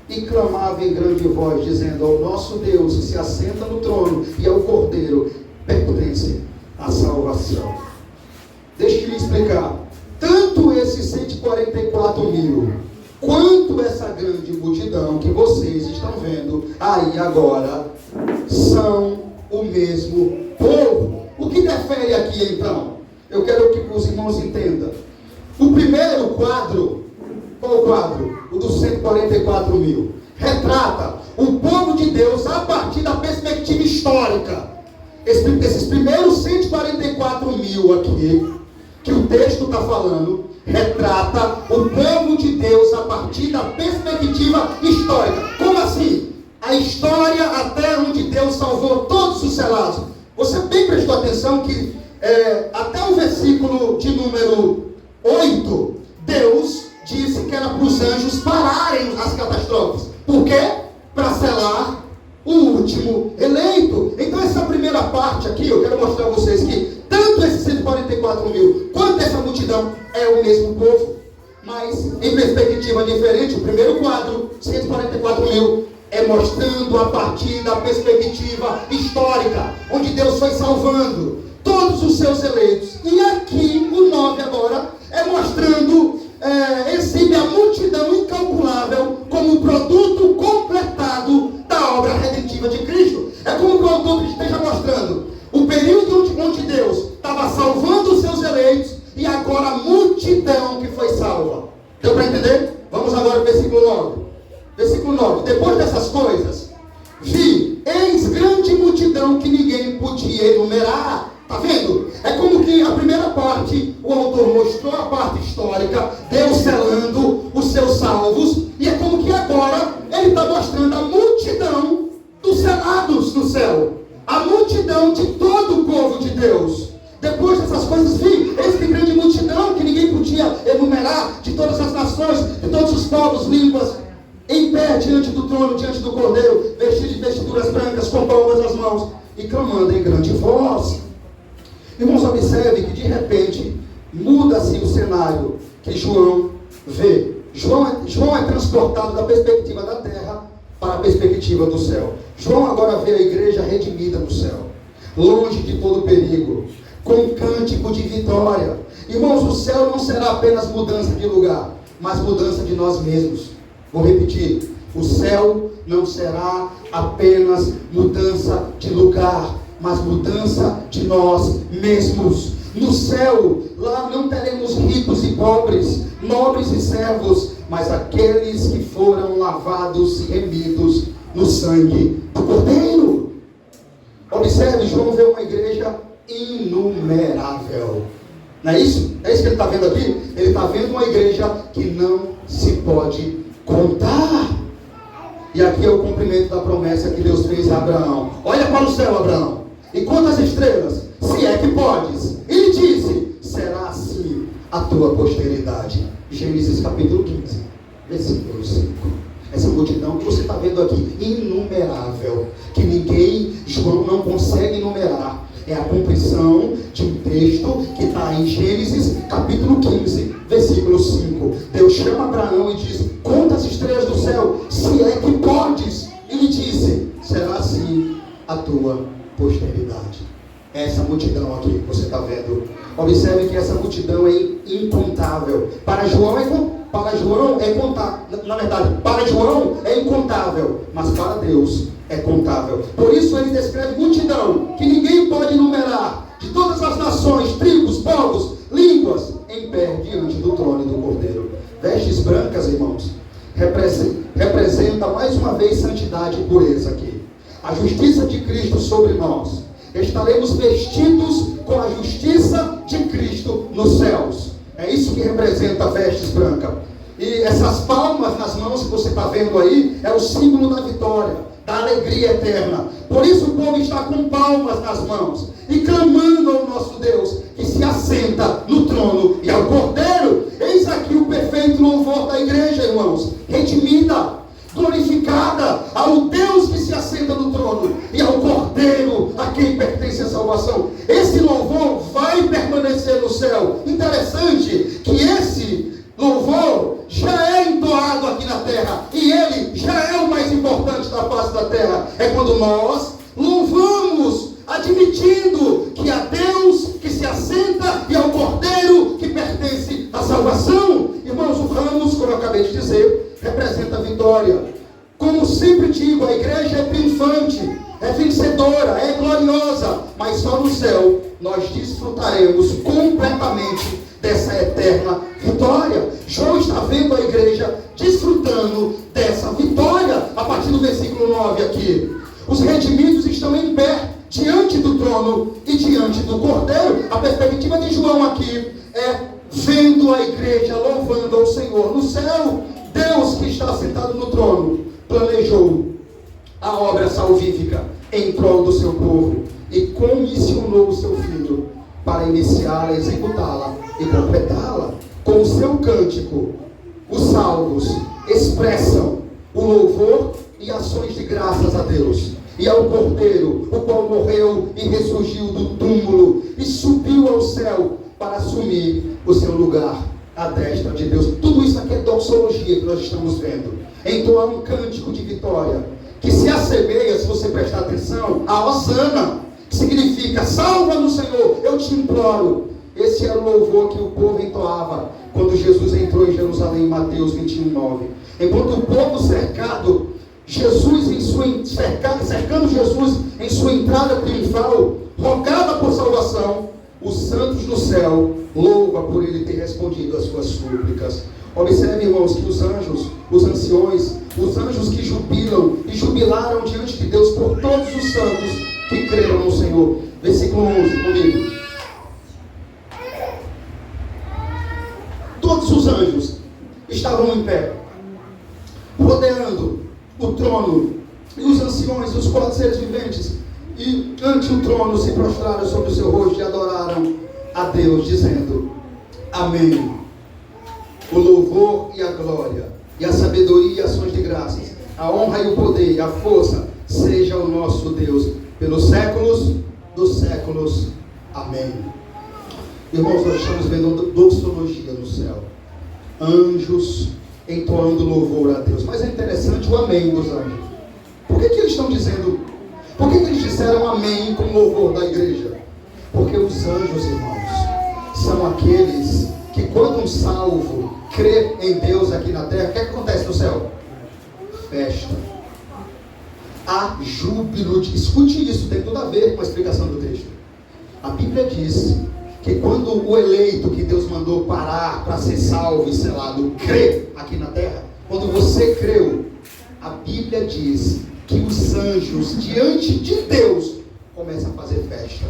e clamava em grande voz, dizendo: ao nosso Deus que se assenta no trono e ao Cordeiro pertence a salvação. Deixa eu lhe explicar. Tanto esses 144 mil, quanto essa grande multidão que vocês estão vendo aí agora, são o mesmo povo. O que difere aqui então? Eu quero que os irmãos entendam. O primeiro quadro, qual o quadro? O dos 144 mil. Retrata o povo de Deus a partir da perspectiva histórica. Esses primeiros 144 mil aqui, que o texto está falando, retrata o povo de Deus a partir da perspectiva histórica. Como assim? A história até onde Deus salvou todos os selados. Você bem prestou atenção que até o versículo de número 8, Deus disse que era para os anjos pararem as catástrofes. Por quê? Para selar o último eleito. Então essa primeira parte aqui, eu quero mostrar a vocês que tanto esses 144 mil, quanto essa multidão é o mesmo povo, mas em perspectiva diferente. O primeiro quadro, 144 mil, é mostrando a partir da perspectiva histórica, onde Deus foi salvando todos os seus eleitos. E aqui, o 9 agora, é mostrando, exibe a multidão incalculável como produto completado da obra redentiva de Cristo. É como que o autor esteja mostrando o período onde Deus estava salvando os seus eleitos e agora a multidão que foi salva. Deu para entender? Vamos agora ao versículo 9. Versículo 9. Depois dessas coisas, vi, eis grande multidão que ninguém podia enumerar. Está vendo? É como que a primeira parte, o autor mostrou a parte histórica, Deus selando os seus salvos, e é como que agora ele está mostrando a multidão dos selados no céu, a multidão de todo o povo de Deus. Depois dessas coisas, vi, eis que grande multidão que ninguém podia enumerar, de todas as nações, de todos os povos, línguas, em pé diante do trono, diante do Cordeiro, vestidos de vestiduras brancas, com palmas nas mãos, e clamando em grande voz. Irmãos, observe que de repente muda-se o cenário que João vê. João é transportado da perspectiva da terra para a perspectiva do céu. João agora vê a igreja redimida no céu, longe de todo perigo, com um cântico de vitória. Irmãos, o céu não será apenas mudança de lugar, mas mudança de nós mesmos. Vou repetir, o céu não será apenas mudança de lugar, mas mudança de nós mesmos. No céu, lá não teremos ricos e pobres, nobres e servos, mas aqueles que foram lavados e remidos no sangue do Cordeiro. Observe, João vê uma igreja inumerável. Não é isso? É isso que ele está vendo aqui? Ele está vendo uma igreja que não se pode contar. E aqui é o cumprimento da promessa que Deus fez a Abraão. Olha para o céu, Abraão, e conta as estrelas, se é que podes. Ele disse: será assim a tua posteridade. Gênesis capítulo 15, versículo 5. Essa multidão que você está vendo aqui, inumerável, que ninguém, João não consegue enumerar, é a cumprição de um texto que está em Gênesis capítulo 15, versículo 5. Deus chama Abraão e diz: conta as estrelas do céu, se é que podes. Ele disse: será assim a tua posteridade. Essa multidão aqui que você está vendo, observe que essa multidão é incontável. Para João é contável. Na verdade, para João é incontável, mas para Deus é contável. Por isso ele descreve multidão que ninguém pode enumerar, de todas as nações, tribos, povos, línguas, em pé diante do trono do Cordeiro. Vestes brancas, irmãos, representa mais uma vez santidade e pureza aqui. A justiça de Cristo sobre nós. Estaremos vestidos com a justiça de Cristo nos céus. É isso que representa vestes brancas. E essas palmas nas mãos que você está vendo aí, é o símbolo da vitória, da alegria eterna. Por isso o povo está com palmas nas mãos e clamando ao nosso Deus, que se assenta no trono e ao Cordeiro. Eis aqui o perfeito louvor da igreja, irmãos, redimida, glorificada ao Deus que se assenta no trono e ao Cordeiro a quem pertence a salvação. Esse louvor vai permanecer no céu. Interessante que esse louvor nós louvamos, admitindo que a Deus que se assenta e ao Cordeiro que pertence à salvação. Irmãos, o ramos, como eu acabei de dizer, representa a vitória. Como sempre digo, a igreja é triunfante, é vencedora, é gloriosa, mas só no céu nós desfrutaremos completamente dessa eterna vitória. João está vendo a igreja desfrutando dessa vitória a partir do versículo 9 aqui. Os redimidos estão em pé diante do trono e diante do Cordeiro. A perspectiva de João aqui é vendo a igreja louvando ao Senhor. No céu, Deus que está sentado no trono planejou a obra salvífica em prol do seu povo e comissionou o seu Filho para iniciá-la, executá-la e completá-la. Com o seu cântico, os salvos expressam o louvor e ações de graças a Deus e ao Cordeiro, o qual morreu e ressurgiu do túmulo e subiu ao céu para assumir o seu lugar à destra de Deus. Tudo isso aqui é doxologia que nós estamos vendo. Entoar um cântico de vitória que se assemelha, se você prestar atenção, a Hosana, que significa salva-nos, Senhor, eu te imploro. Esse era o louvor que o povo entoava quando Jesus entrou em Jerusalém, em Mateus 21:9. Enquanto o povo cercando Jesus em sua entrada triunfal, rogava por salvação, os santos do céu louva por ele ter respondido às suas súplicas. Observe, irmãos, que os anjos, os anciões, os anjos que jubilam e jubilaram diante de Deus por todos os santos que creram no Senhor. Versículo 11 comigo. Todos os anjos estavam em pé, rodeando o trono, e os anciões, os 4 seres viventes, e ante o trono se prostraram sobre o seu rosto e adoraram a Deus, dizendo: Amém. O louvor e a glória, e a sabedoria e ações de graças, a honra e o poder e a força, seja o nosso Deus, pelos séculos dos séculos. Amém. Irmãos, nós estamos vendo doxologia no céu. Anjos entoando louvor a Deus. Mas é interessante o amém dos anjos. Por que eles estão dizendo? Por que eles disseram amém com louvor da igreja? Porque os anjos, irmãos, são aqueles que quando um salvo crê em Deus aqui na terra, o que acontece no céu? Festa. Há júbilo. Escute isso, tem tudo a ver com a explicação do texto. A Bíblia diz que quando o eleito que Deus mandou parar para ser salvo e selado crê aqui na terra, quando você creu, a Bíblia diz que os anjos diante de Deus começam a fazer festa,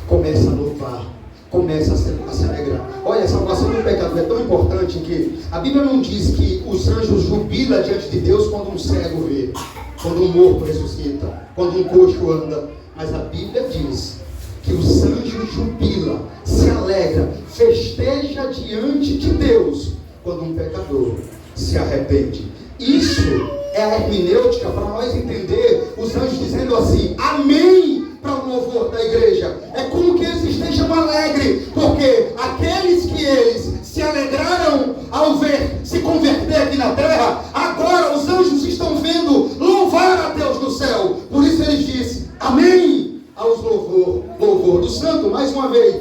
começam a louvar, começam a se alegrar. Olha, a salvação do pecador é tão importante que a Bíblia não diz que os anjos jubilam diante de Deus quando um cego vê, quando um morto ressuscita, quando um coxo anda, mas a Bíblia diz que os anjos jubilam, se alegra, festeja diante de Deus quando um pecador se arrepende. Isso é a hermenêutica para nós entender os anjos dizendo assim, amém, para o louvor da igreja. É como que eles estejam alegres, porque aqueles que eles se alegraram ao ver se converter aqui na terra, agora os anjos estão vendo louvar a Deus no céu. Por isso eles dizem, amém, aos louvor do santo. Mais uma vez,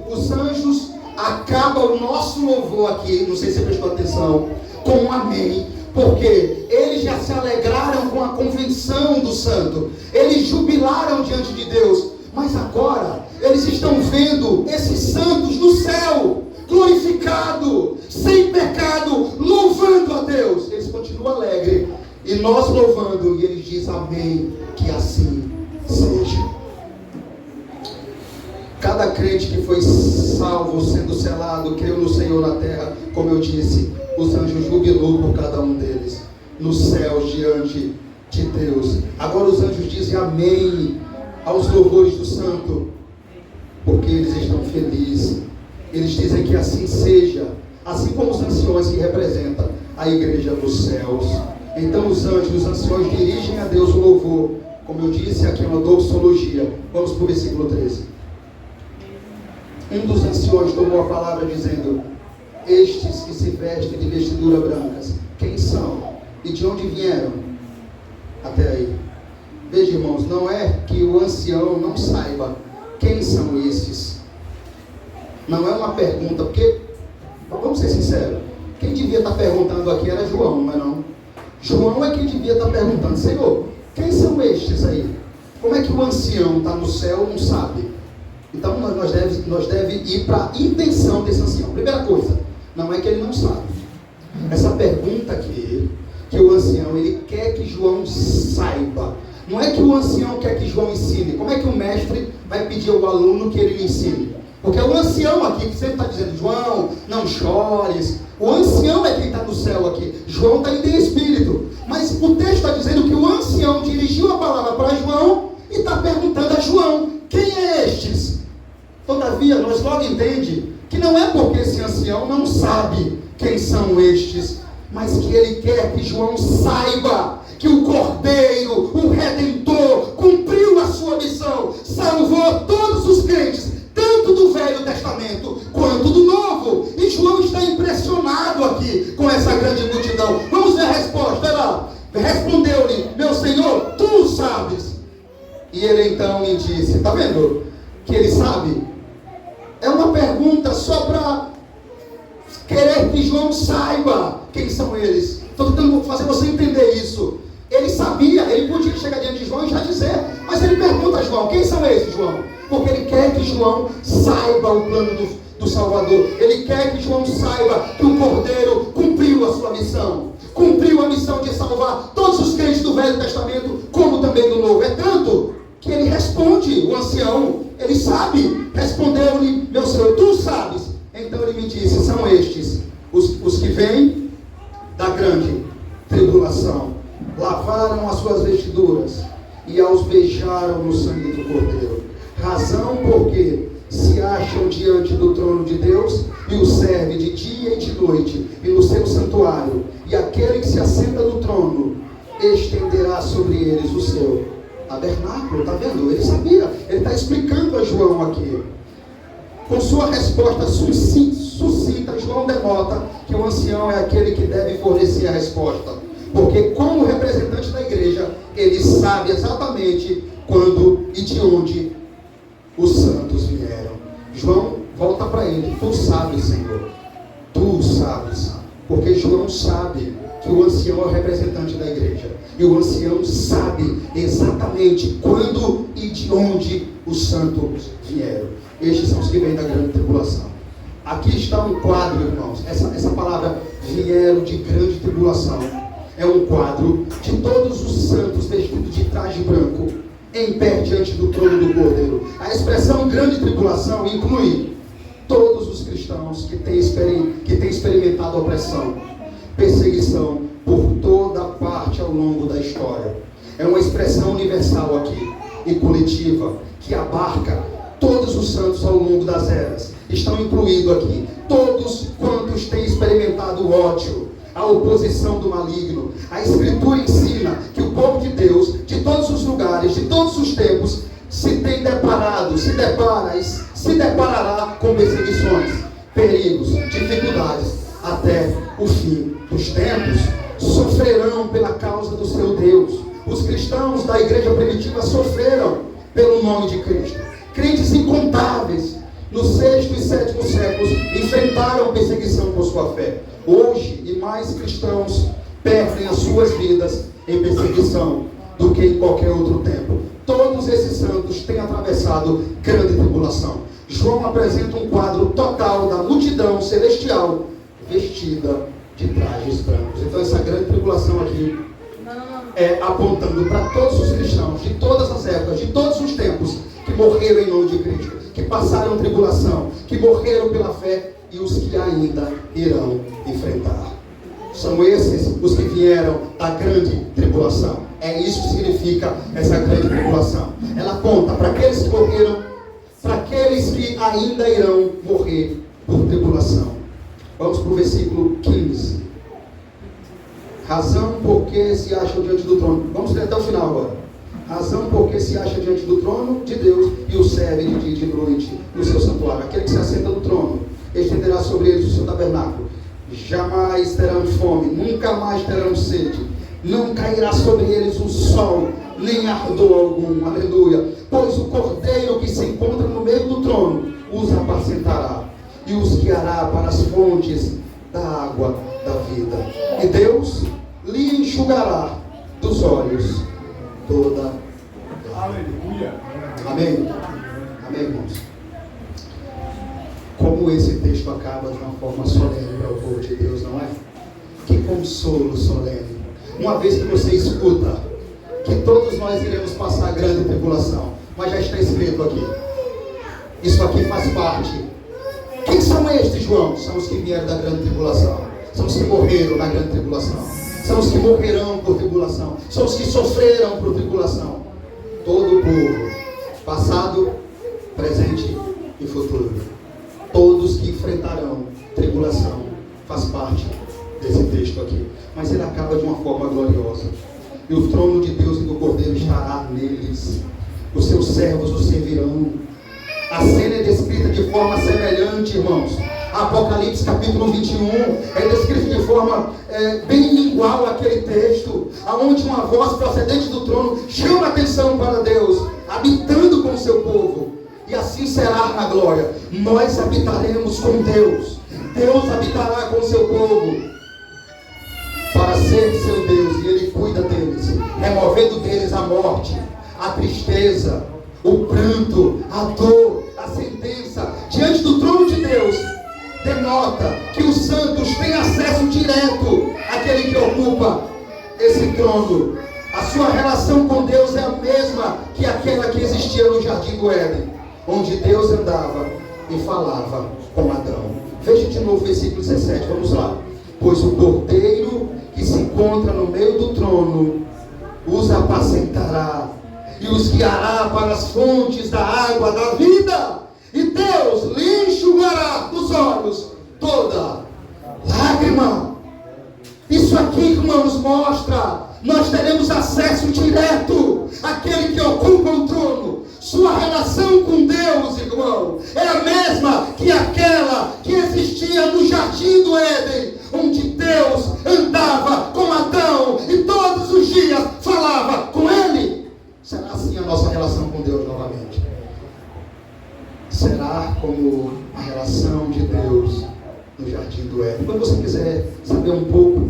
os anjos acabam o nosso louvor aqui, não sei se você prestou atenção, com um amém, porque eles já se alegraram com a convenção do santo, eles jubilaram diante de Deus, mas agora eles estão vendo esses santos no céu, glorificado, sem pecado, louvando a Deus. Eles continuam alegres, e nós louvando, e eles dizem amém, que assim seja. Cada crente que foi salvo, sendo selado, creu no Senhor na terra, como eu disse, os anjos jubilou por cada um deles, nos céus, diante de Deus. Agora os anjos dizem amém aos louvores do santo, porque eles estão felizes. Eles dizem que assim seja, assim como os anciões que representam a igreja dos céus. Então os anjos, os anciões dirigem a Deus o louvor. Como eu disse, aqui é uma doxologia. Vamos para o versículo 13. Um dos anciões tomou a palavra dizendo, estes que se vestem de vestidura brancas, quem são? E de onde vieram? Até aí. Veja, irmãos, não é que o ancião não saiba quem são estes. Não é uma pergunta, porque, vamos ser sinceros, quem devia estar perguntando aqui era João, não é não? João é quem devia estar perguntando: Senhor, quem são estes aí? Como é que o ancião está no céu e não sabe? Então nós deve ir para a intenção desse ancião. Primeira coisa, não é que ele não sabe. Essa pergunta aqui, que o ancião ele quer que João saiba. Não é que o ancião quer que João ensine. Como é que o mestre vai pedir ao aluno que ele lhe ensine? Porque o ancião aqui que sempre está dizendo: João, não chores. O ancião é quem está no céu aqui. João está indo em espírito. Mas o texto está dizendo que o ancião dirigiu a palavra para João e está perguntando a João: quem é estes? Todavia, nós logo entendemos que não é porque esse ancião não sabe quem são estes, mas que ele quer que João saiba que o Cordeiro, o Redentor, cumpriu a sua missão, salvou todos os crentes, tanto do Velho Testamento quanto do Novo. E João está impressionado aqui com essa grande multidão. Vamos ver a resposta. Olha lá. Respondeu-lhe: meu Senhor, tu sabes. E ele então me disse, está vendo que ele sabe? É uma pergunta só para querer que João saiba quem são eles. Estou tentando fazer você entender isso. Ele sabia, ele podia chegar diante de João e já dizer, mas ele pergunta a João: quem são esses, João? Porque ele quer que João saiba o plano do Salvador. Ele quer que João saiba que o Cordeiro cumpriu a sua missão. Cumpriu a missão de salvar todos os crentes do Velho Testamento, como também do Novo. É tanto que ele responde, o ancião, ele sabe. Respondeu-lhe: meu Senhor, tu sabes. Então ele me disse: são estes, os que vêm da grande tribulação. Lavaram as suas vestiduras e aos beijaram no sangue do Cordeiro. Razão porque se acham diante do trono de Deus e o serve de dia e de noite e no seu santuário. E aquele que se assenta no trono estenderá sobre eles o seu tabernáculo. Está vendo? Ele sabia. Ele está explicando a João aqui. Com sua resposta sucinta, João denota que o ancião é aquele que deve fornecer a resposta. Porque como representante da igreja, ele sabe exatamente quando e de onde os santos vieram. João volta para ele: tu sabes, Senhor, tu sabes. Porque João sabe que o ancião é o representante da igreja. E o ancião sabe exatamente quando e de onde os santos vieram. Estes são os que vêm da grande tribulação. Aqui está um quadro, irmãos. Essa palavra vieram de grande tribulação é um quadro de todos os santos vestidos de traje branco, em pé diante do trono do Cordeiro. A expressão grande tribulação inclui todos os cristãos que têm experimentado opressão, perseguição por toda parte ao longo da história. É uma expressão universal aqui e coletiva que abarca todos os santos ao longo das eras. Estão incluídos aqui todos quantos têm experimentado o ódio, a oposição do maligno. A Escritura ensina que o povo de Deus, de todos os lugares, de todos os tempos, se deparará com perseguições, perigos, dificuldades, até o fim dos tempos. Sofrerão pela causa do seu Deus. Os cristãos da igreja primitiva sofreram pelo nome de Cristo. Crentes incontáveis, no 6º e 7º séculos, enfrentaram perseguição por sua fé. Hoje, e mais cristãos perdem as suas vidas em perseguição do que em qualquer outro tempo. Todos esses santos têm atravessado grande tribulação. João apresenta um quadro total da multidão celestial vestida de trajes brancos. Então essa grande tribulação aqui é apontando para todos os cristãos de todas as épocas, de todos os tempos, que morreram em nome de Cristo, que passaram tribulação, que morreram pela fé, e os que ainda irão enfrentar. São esses os que vieram da grande tribulação. É isso que significa essa grande tribulação. Ela aponta para aqueles que morreram, para aqueles que ainda irão morrer por tribulação. Vamos para o versículo 15. Razão porque se acham diante do trono. Vamos ler até o final agora. Razão porque se acha diante do trono de Deus e o serve de dia e de noite no seu santuário. Aquele que se assenta no trono estenderá sobre eles o seu tabernáculo. Jamais terão fome, nunca mais terão sede. Não cairá sobre eles o sol, nem ardor algum, aleluia. Pois o cordeiro que se encontra no meio do trono os apacentará e os guiará para as fontes da água da vida. E Deus lhe enxugará dos olhos toda. Aleluia. Amém? Amém, irmãos? Como esse texto acaba de uma forma solene para o povo de Deus, não é? Que consolo solene. Uma vez que você escuta que todos nós iremos passar a grande tribulação, mas já está escrito aqui. Isso aqui faz parte. Quem são estes, João? São os que vieram da grande tribulação. São os que morreram na grande tribulação. São os que morrerão por tribulação. São os que sofreram por tribulação. Todo o povo, passado, presente e futuro. Todos que enfrentarão tribulação, faz parte desse texto aqui. Mas ele acaba de uma forma gloriosa. E o trono de Deus e do Cordeiro estará neles. Os seus servos o servirão. A cena é descrita de forma semelhante, irmãos. Apocalipse capítulo 21 é descrito de forma bem igual àquele texto, aonde uma voz procedente do trono chama a atenção para Deus, habitando com o seu povo. E assim será na glória. Nós habitaremos com Deus. Deus habitará com o seu povo para ser seu Deus, e Ele cuida deles, removendo deles a morte, a tristeza, o pranto, a dor, a sentença. Diante do trono de Deus, denota que os santos têm acesso direto àquele que ocupa esse trono. A sua relação com Deus é a mesma que aquela que existia no jardim do Éden, onde Deus andava e falava com Adão. Veja de novo o versículo 17, vamos lá. Pois o cordeiro que se encontra no meio do trono os apacentará e os guiará para as fontes da água da vida, e Deus lhe enxugará dos olhos toda lágrima. Isso aqui, irmãos, mostra, nós teremos acesso direto àquele que ocupa o trono. Sua relação com Deus, irmão, é a mesma que aquela que existia no jardim do Éden, onde Deus andava com Adão e todos os dias falava com ele. Será assim a nossa relação com Deus novamente? Será como a relação de Deus no jardim do Éden? Quando você quiser saber um pouco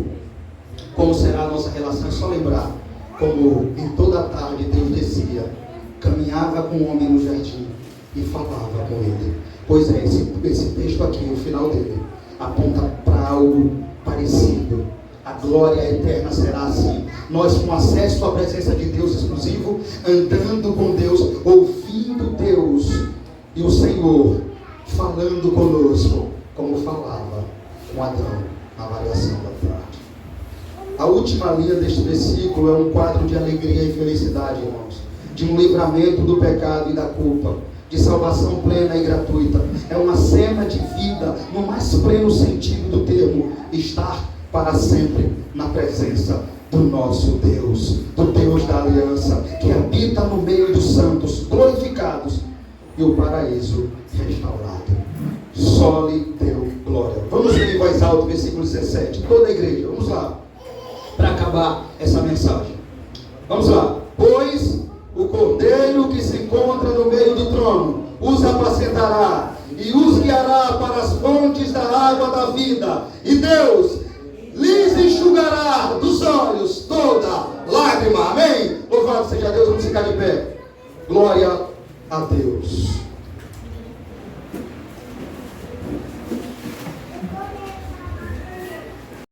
como será a nossa relação, é só lembrar como em toda a tarde Deus descia, caminhava com o homem no jardim e falava com ele. Pois é, esse texto aqui, o final dele, aponta para algo parecido. A glória eterna será assim. Nós com acesso à presença de Deus exclusivo, andando com Deus, ouvindo Deus e o Senhor falando conosco, como falava com Adão na variação da tarde. A última linha deste versículo é um quadro de alegria e felicidade, irmãos, de um livramento do pecado e da culpa, de salvação plena e gratuita. É uma cena de vida no mais pleno sentido do termo, estar para sempre na presença do nosso Deus, do Deus da aliança, que habita no meio dos santos glorificados e o paraíso restaurado. Só lhe deu glória. Vamos ler em voz alta o versículo 17, toda a igreja, vamos lá, para acabar essa mensagem. Vamos lá. Pois o cordeiro que se encontra no meio do trono os apacentará e os guiará para as fontes da água da vida, e Deus lhes enxugará dos olhos toda lágrima. Amém? Louvado seja Deus, vamos ficar de pé. Glória a Deus.